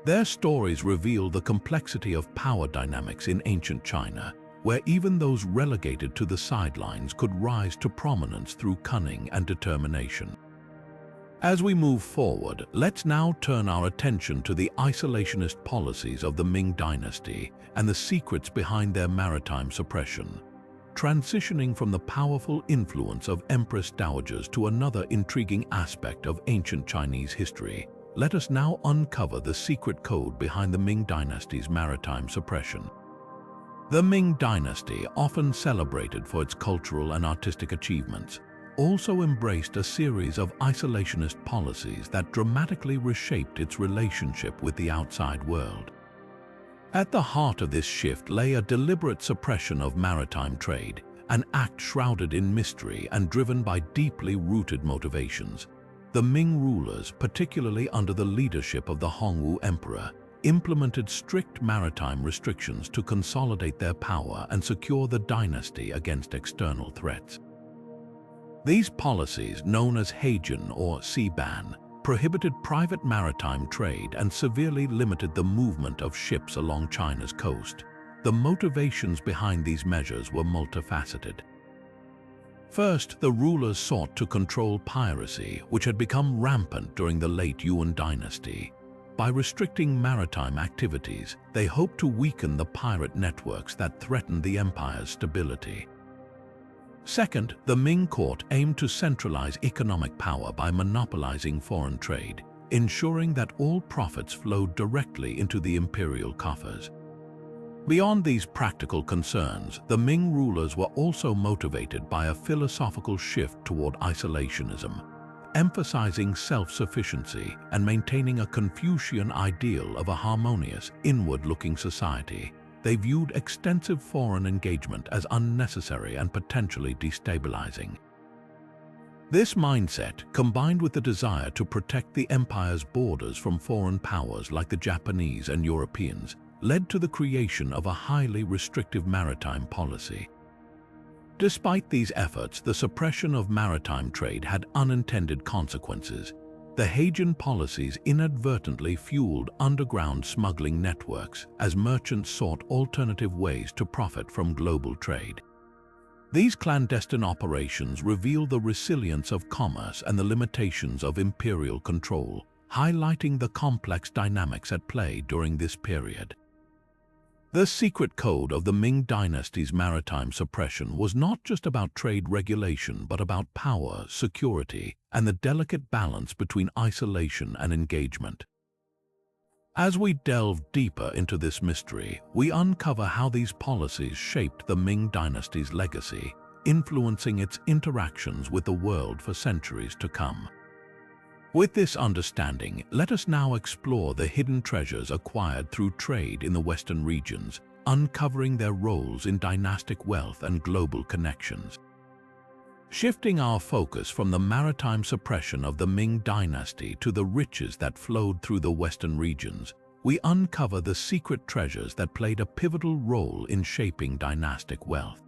Their stories reveal the complexity of power dynamics in ancient China, where even those relegated to the sidelines could rise to prominence through cunning and determination. As we move forward, let's now turn our attention to the isolationist policies of the Ming Dynasty and the secrets behind their maritime suppression. Transitioning from the powerful influence of Empress Dowagers to another intriguing aspect of ancient Chinese history, let us now uncover the secret code behind the Ming Dynasty's maritime suppression. The Ming Dynasty, often celebrated for its cultural and artistic achievements, also embraced a series of isolationist policies that dramatically reshaped its relationship with the outside world. At the heart of this shift lay a deliberate suppression of maritime trade, an act shrouded in mystery and driven by deeply rooted motivations. The Ming rulers, particularly under the leadership of the Hongwu Emperor, implemented strict maritime restrictions to consolidate their power and secure the dynasty against external threats. These policies, known as Heijin or sea ban, prohibited private maritime trade and severely limited the movement of ships along China's coast. The motivations behind these measures were multifaceted. First, the rulers sought to control piracy, which had become rampant during the late Yuan dynasty. By restricting maritime activities, they hoped to weaken the pirate networks that threatened the empire's stability. Second, the Ming court aimed to centralize economic power by monopolizing foreign trade, ensuring that all profits flowed directly into the imperial coffers. Beyond these practical concerns, the Ming rulers were also motivated by a philosophical shift toward isolationism, emphasizing self-sufficiency and maintaining a Confucian ideal of a harmonious, inward-looking society. They viewed extensive foreign engagement as unnecessary and potentially destabilizing. This mindset, combined with the desire to protect the empire's borders from foreign powers like the Japanese and Europeans, led to the creation of a highly restrictive maritime policy. Despite these efforts, the suppression of maritime trade had unintended consequences. The Heian policies inadvertently fueled underground smuggling networks as merchants sought alternative ways to profit from global trade. These clandestine operations reveal the resilience of commerce and the limitations of imperial control, highlighting the complex dynamics at play during this period. The secret code of the Ming Dynasty's maritime suppression was not just about trade regulation but about power, security, and the delicate balance between isolation and engagement. As we delve deeper into this mystery, we uncover how these policies shaped the Ming Dynasty's legacy, influencing its interactions with the world for centuries to come. With this understanding, let us now explore the hidden treasures acquired through trade in the Western regions, uncovering their roles in dynastic wealth and global connections. Shifting our focus from the maritime suppression of the Ming Dynasty to the riches that flowed through the Western regions, we uncover the secret treasures that played a pivotal role in shaping dynastic wealth.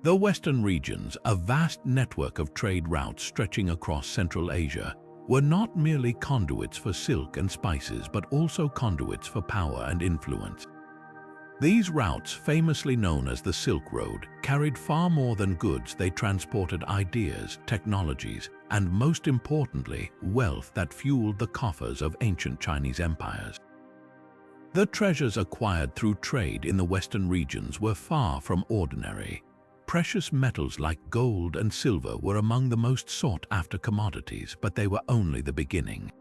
The Western regions, a vast network of trade routes stretching across Central Asia, were not merely conduits for silk and spices but also conduits for power and influence. These routes, famously known as the Silk Road, carried far more than goods. They transported ideas, technologies, and most importantly, wealth that fueled the coffers of ancient Chinese empires. The treasures acquired through trade in the Western regions were far from ordinary. Precious metals like gold and silver were among the most sought-after commodities, but they were only the beginning.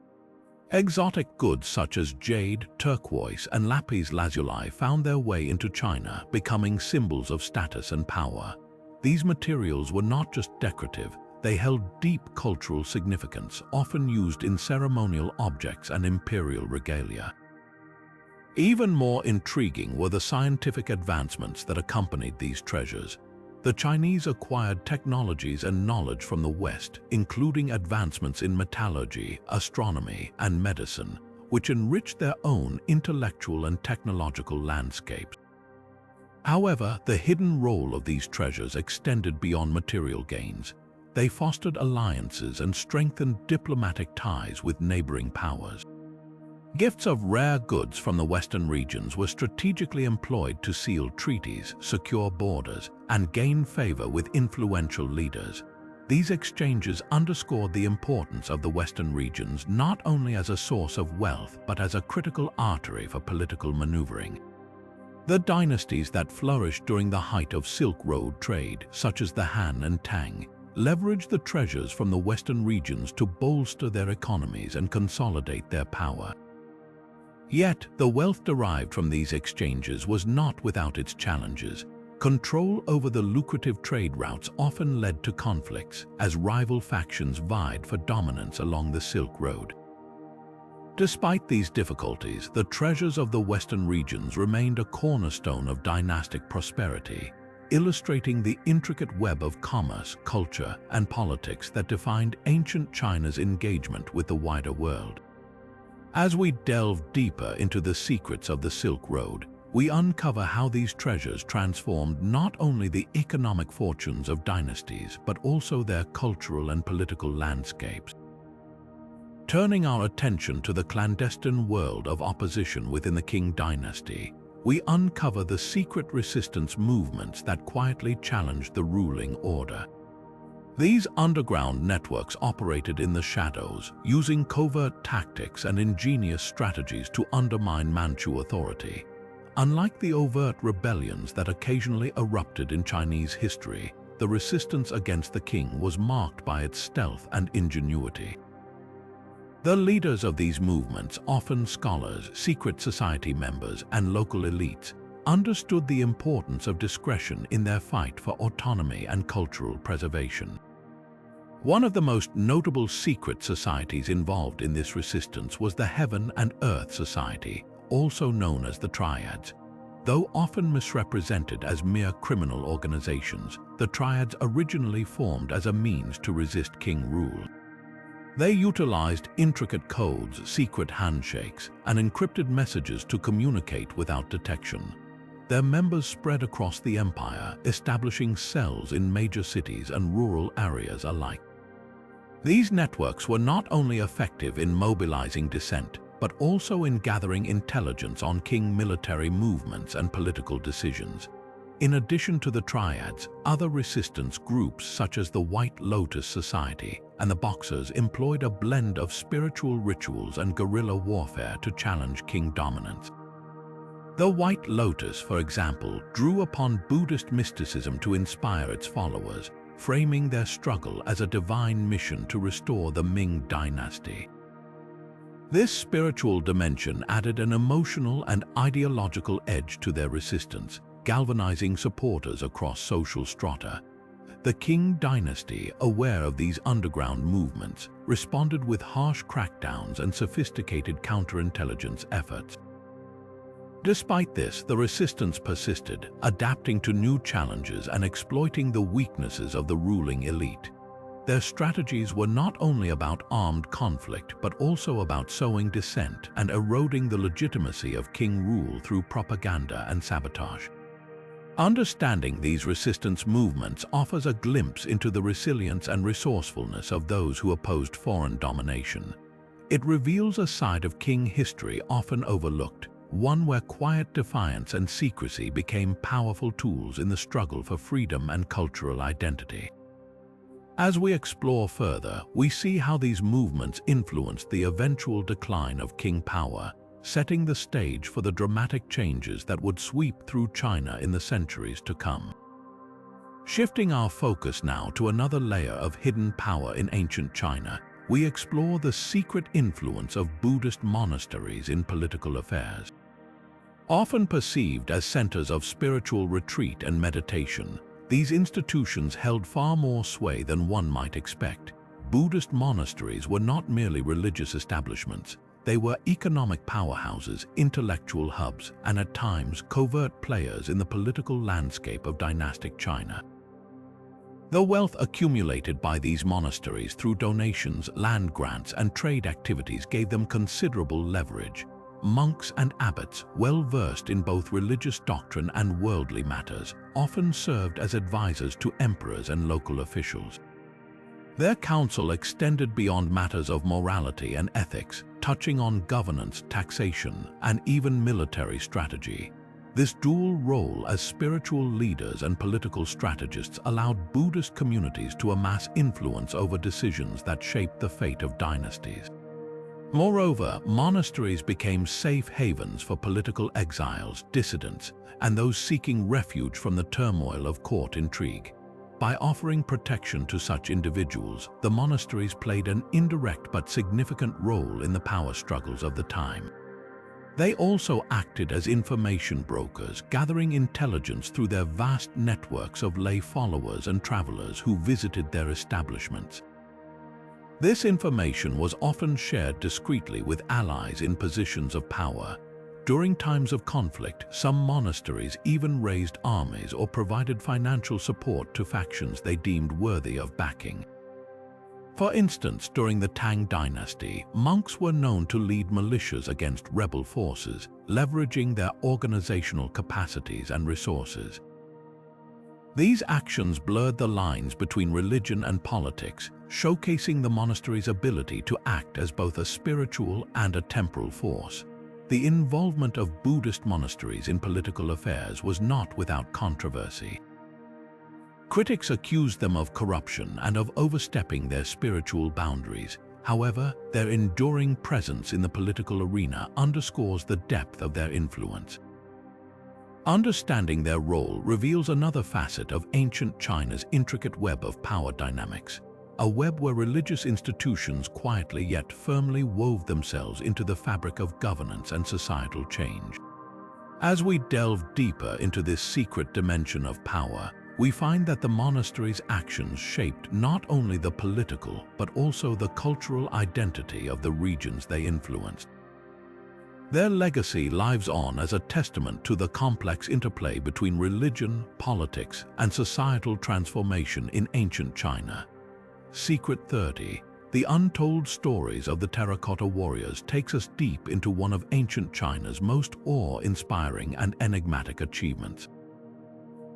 Exotic goods such as jade, turquoise, and lapis lazuli found their way into China, becoming symbols of status and power. These materials were not just decorative, they held deep cultural significance, often used in ceremonial objects and imperial regalia. Even more intriguing were the scientific advancements that accompanied these treasures. The Chinese acquired technologies and knowledge from the West, including advancements in metallurgy, astronomy, and medicine, which enriched their own intellectual and technological landscapes. However, the hidden role of these treasures extended beyond material gains. They fostered alliances and strengthened diplomatic ties with neighboring powers. Gifts of rare goods from the Western regions were strategically employed to seal treaties, secure borders, and gain favor with influential leaders. These exchanges underscored the importance of the Western regions not only as a source of wealth but as a critical artery for political maneuvering. The dynasties that flourished during the height of Silk Road trade, such as the Han and Tang, leveraged the treasures from the Western regions to bolster their economies and consolidate their power. Yet, the wealth derived from these exchanges was not without its challenges. Control over the lucrative trade routes often led to conflicts, as rival factions vied for dominance along the Silk Road. Despite these difficulties, the treasures of the Western regions remained a cornerstone of dynastic prosperity, illustrating the intricate web of commerce, culture, and politics that defined ancient China's engagement with the wider world. As we delve deeper into the secrets of the Silk Road, we uncover how these treasures transformed not only the economic fortunes of dynasties but also their cultural and political landscapes. Turning our attention to the clandestine world of opposition within the Qin Dynasty, we uncover the secret resistance movements that quietly challenged the ruling order. These underground networks operated in the shadows, using covert tactics and ingenious strategies to undermine Manchu authority. Unlike the overt rebellions that occasionally erupted in Chinese history, the resistance against the king was marked by its stealth and ingenuity. The leaders of these movements, often scholars, secret society members, and local elites, understood the importance of discretion in their fight for autonomy and cultural preservation. One of the most notable secret societies involved in this resistance was the Heaven and Earth Society, also known as the Triads. Though often misrepresented as mere criminal organizations, the Triads originally formed as a means to resist king rule. They utilized intricate codes, secret handshakes, and encrypted messages to communicate without detection. Their members spread across the empire, establishing cells in major cities and rural areas alike. These networks were not only effective in mobilizing dissent, but also in gathering intelligence on king military movements and political decisions. In addition to the Triads, other resistance groups such as the White Lotus Society and the Boxers employed a blend of spiritual rituals and guerrilla warfare to challenge king dominance. The White Lotus, for example, drew upon Buddhist mysticism to inspire its followers, framing their struggle as a divine mission to restore the Ming Dynasty. This spiritual dimension added an emotional and ideological edge to their resistance, galvanizing supporters across social strata. The Qin Dynasty, aware of these underground movements, responded with harsh crackdowns and sophisticated counterintelligence efforts. Despite this, the resistance persisted, adapting to new challenges and exploiting the weaknesses of the ruling elite. Their strategies were not only about armed conflict, but also about sowing dissent and eroding the legitimacy of king rule through propaganda and sabotage. Understanding these resistance movements offers a glimpse into the resilience and resourcefulness of those who opposed foreign domination. It reveals a side of king history often overlooked, one where quiet defiance and secrecy became powerful tools in the struggle for freedom and cultural identity. As we explore further, we see how these movements influenced the eventual decline of king power, setting the stage for the dramatic changes that would sweep through China in the centuries to come. Shifting our focus now to another layer of hidden power in ancient China, we explore the secret influence of Buddhist monasteries in political affairs. Often perceived as centers of spiritual retreat and meditation, these institutions held far more sway than one might expect. Buddhist monasteries were not merely religious establishments. They were economic powerhouses, intellectual hubs, and at times covert players in the political landscape of dynastic China. The wealth accumulated by these monasteries through donations, land grants, and trade activities gave them considerable leverage. Monks and abbots, well versed in both religious doctrine and worldly matters, often served as advisors to emperors and local officials. Their counsel extended beyond matters of morality and ethics, touching on governance, taxation, and even military strategy. This dual role as spiritual leaders and political strategists allowed Buddhist communities to amass influence over decisions that shaped the fate of dynasties. Moreover, monasteries became safe havens for political exiles, dissidents, and those seeking refuge from the turmoil of court intrigue. By offering protection to such individuals, the monasteries played an indirect but significant role in the power struggles of the time. They also acted as information brokers, gathering intelligence through their vast networks of lay followers and travelers who visited their establishments. This information was often shared discreetly with allies in positions of power. During times of conflict, some monasteries even raised armies or provided financial support to factions they deemed worthy of backing. For instance, during the Tang Dynasty, monks were known to lead militias against rebel forces, leveraging their organizational capacities and resources. These actions blurred the lines between religion and politics, showcasing the monastery's ability to act as both a spiritual and a temporal force. The involvement of Buddhist monasteries in political affairs was not without controversy. Critics accused them of corruption and of overstepping their spiritual boundaries. However, their enduring presence in the political arena underscores the depth of their influence. Understanding their role reveals another facet of ancient China's intricate web of power dynamics, a web where religious institutions quietly yet firmly wove themselves into the fabric of governance and societal change. As we delve deeper into this secret dimension of power, we find that the monastery's actions shaped not only the political but also the cultural identity of the regions they influenced. Their legacy lives on as a testament to the complex interplay between religion, politics, and societal transformation in ancient China. Secret 30, The Untold Stories of the Terracotta Warriors, takes us deep into one of ancient China's most awe-inspiring and enigmatic achievements.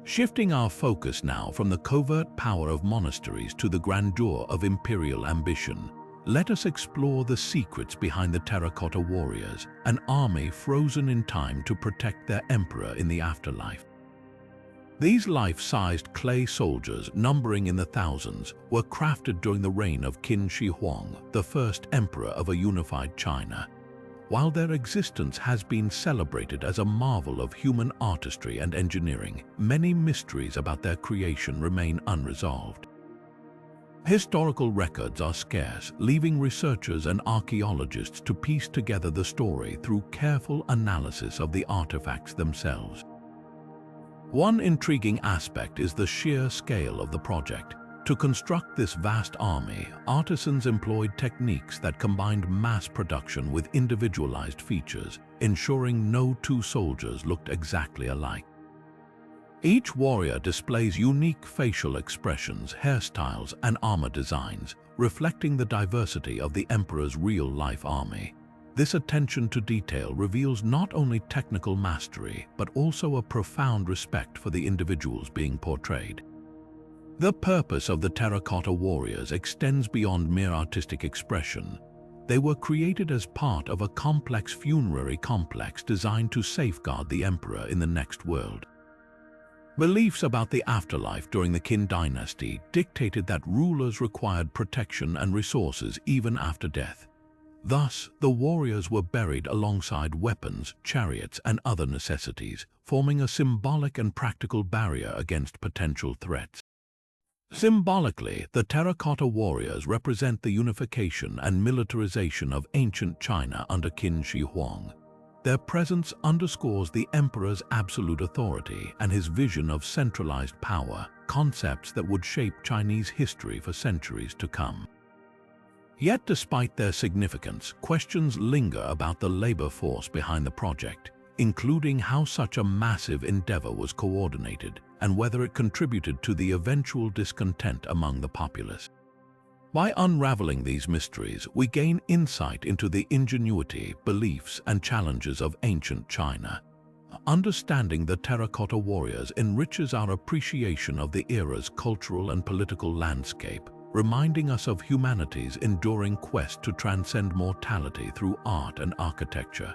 Shifting our focus now from the covert power of monasteries to the grandeur of imperial ambition, let us explore the secrets behind the Terracotta Warriors, an army frozen in time to protect their emperor in the afterlife. These life-sized clay soldiers, numbering in the thousands, were crafted during the reign of Qin Shi Huang, the first emperor of a unified China. While their existence has been celebrated as a marvel of human artistry and engineering, many mysteries about their creation remain unresolved. Historical records are scarce, leaving researchers and archaeologists to piece together the story through careful analysis of the artifacts themselves. One intriguing aspect is the sheer scale of the project. To construct this vast army, artisans employed techniques that combined mass production with individualized features, ensuring no two soldiers looked exactly alike. Each warrior displays unique facial expressions, hairstyles, and armor designs, reflecting the diversity of the emperor's real-life army. This attention to detail reveals not only technical mastery, but also a profound respect for the individuals being portrayed. The purpose of the Terracotta Warriors extends beyond mere artistic expression. They were created as part of a complex funerary complex designed to safeguard the emperor in the next world. Beliefs about the afterlife during the Qin Dynasty dictated that rulers required protection and resources even after death. Thus, the warriors were buried alongside weapons, chariots, and other necessities, forming a symbolic and practical barrier against potential threats. Symbolically, the Terracotta Warriors represent the unification and militarization of ancient China under Qin Shi Huang. Their presence underscores the emperor's absolute authority and his vision of centralized power, concepts that would shape Chinese history for centuries to come. Yet despite their significance, questions linger about the labor force behind the project, including how such a massive endeavor was coordinated and whether it contributed to the eventual discontent among the populace. By unraveling these mysteries, we gain insight into the ingenuity, beliefs, and challenges of ancient China. Understanding the Terracotta Warriors enriches our appreciation of the era's cultural and political landscape, reminding us of humanity's enduring quest to transcend mortality through art and architecture.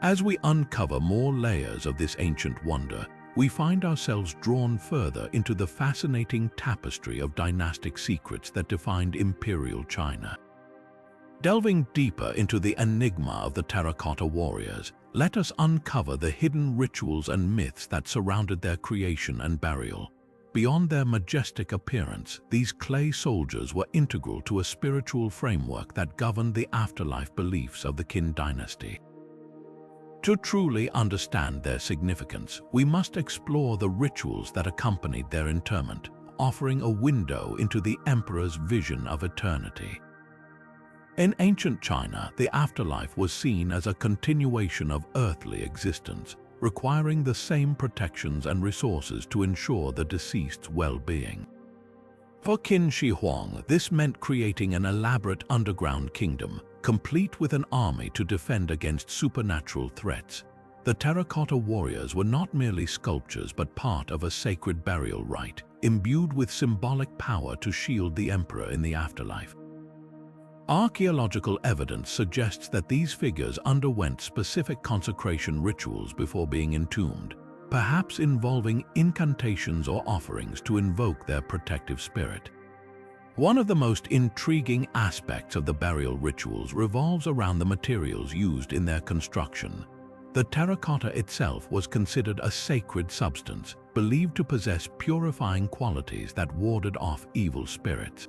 As we uncover more layers of this ancient wonder, we find ourselves drawn further into the fascinating tapestry of dynastic secrets that defined Imperial China. Delving deeper into the enigma of the Terracotta Warriors, let us uncover the hidden rituals and myths that surrounded their creation and burial. Beyond their majestic appearance, these clay soldiers were integral to a spiritual framework that governed the afterlife beliefs of the Qin Dynasty. To truly understand their significance, we must explore the rituals that accompanied their interment, offering a window into the emperor's vision of eternity. In ancient China, the afterlife was seen as a continuation of earthly existence, requiring the same protections and resources to ensure the deceased's well-being. For Qin Shi Huang, this meant creating an elaborate underground kingdom, complete with an army to defend against supernatural threats. The Terracotta Warriors were not merely sculptures but part of a sacred burial rite, imbued with symbolic power to shield the emperor in the afterlife. Archaeological evidence suggests that these figures underwent specific consecration rituals before being entombed, perhaps involving incantations or offerings to invoke their protective spirit. One of the most intriguing aspects of the burial rituals revolves around the materials used in their construction. The terracotta itself was considered a sacred substance, believed to possess purifying qualities that warded off evil spirits.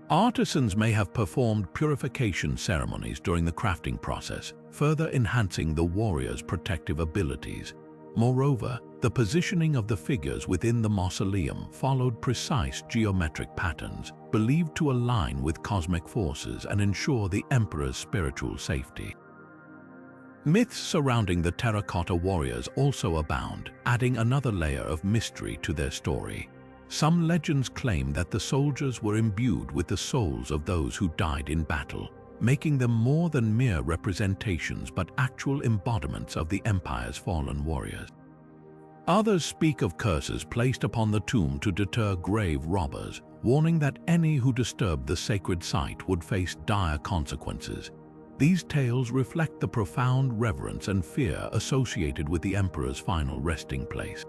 Artisans may have performed purification ceremonies during the crafting process, further enhancing the warrior's protective abilities. Moreover, the positioning of the figures within the mausoleum followed precise geometric patterns, believed to align with cosmic forces and ensure the emperor's spiritual safety. Myths surrounding the terracotta warriors also abound, adding another layer of mystery to their story. Some legends claim that the soldiers were imbued with the souls of those who died in battle, making them more than mere representations but actual embodiments of the empire's fallen warriors. Others speak of curses placed upon the tomb to deter grave robbers, warning that any who disturbed the sacred site would face dire consequences. These tales reflect the profound reverence and fear associated with the emperor's final resting place.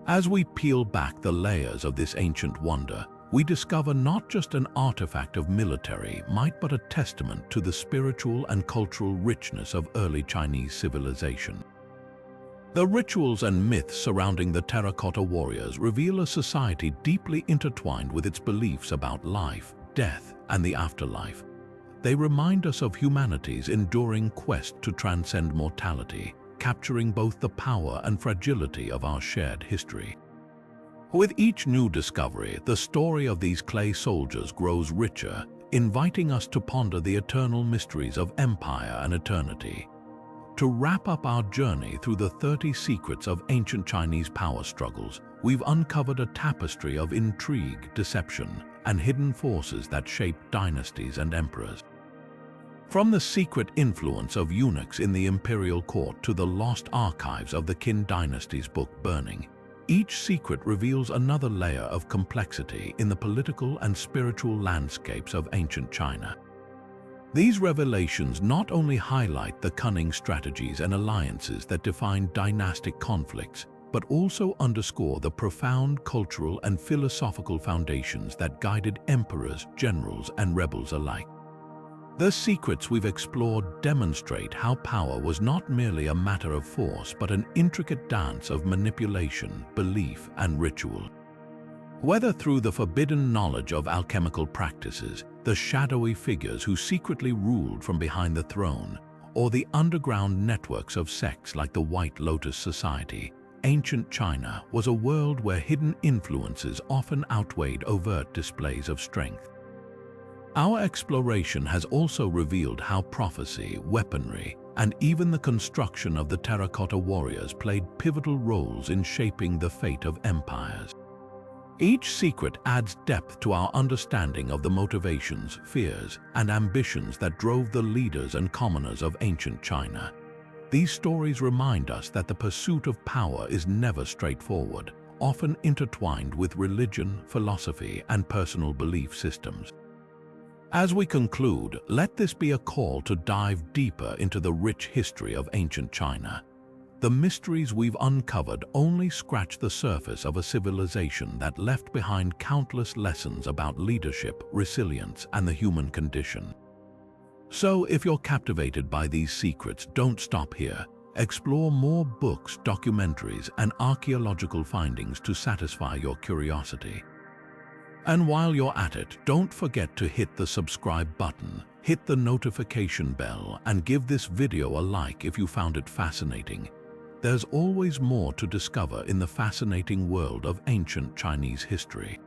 As we peel back the layers of this ancient wonder, we discover not just an artifact of military might but a testament to the spiritual and cultural richness of early Chinese civilization. The rituals and myths surrounding the terracotta warriors reveal a society deeply intertwined with its beliefs about life, death, and the afterlife. They remind us of humanity's enduring quest to transcend mortality, capturing both the power and fragility of our shared history. With each new discovery, the story of these clay soldiers grows richer, inviting us to ponder the eternal mysteries of empire and eternity. To wrap up our journey through the 30 secrets of ancient Chinese power struggles, we've uncovered a tapestry of intrigue, deception, and hidden forces that shaped dynasties and emperors. From the secret influence of eunuchs in the imperial court to the lost archives of the Qin Dynasty's book burning, each secret reveals another layer of complexity in the political and spiritual landscapes of ancient China. These revelations not only highlight the cunning strategies and alliances that define dynastic conflicts, but also underscore the profound cultural and philosophical foundations that guided emperors, generals, and rebels alike. The secrets we've explored demonstrate how power was not merely a matter of force but an intricate dance of manipulation, belief, and ritual. Whether through the forbidden knowledge of alchemical practices, the shadowy figures who secretly ruled from behind the throne, or the underground networks of sects like the White Lotus Society, ancient China was a world where hidden influences often outweighed overt displays of strength. Our exploration has also revealed how prophecy, weaponry, and even the construction of the terracotta warriors played pivotal roles in shaping the fate of empires. Each secret adds depth to our understanding of the motivations, fears, and ambitions that drove the leaders and commoners of ancient China. These stories remind us that the pursuit of power is never straightforward, often intertwined with religion, philosophy, and personal belief systems. As we conclude, let this be a call to dive deeper into the rich history of ancient China. The mysteries we've uncovered only scratch the surface of a civilization that left behind countless lessons about leadership, resilience, and the human condition. So, if you're captivated by these secrets, don't stop here. Explore more books, documentaries, and archaeological findings to satisfy your curiosity. And while you're at it, don't forget to hit the subscribe button, hit the notification bell, and give this video a like if you found it fascinating. There's always more to discover in the fascinating world of ancient Chinese history.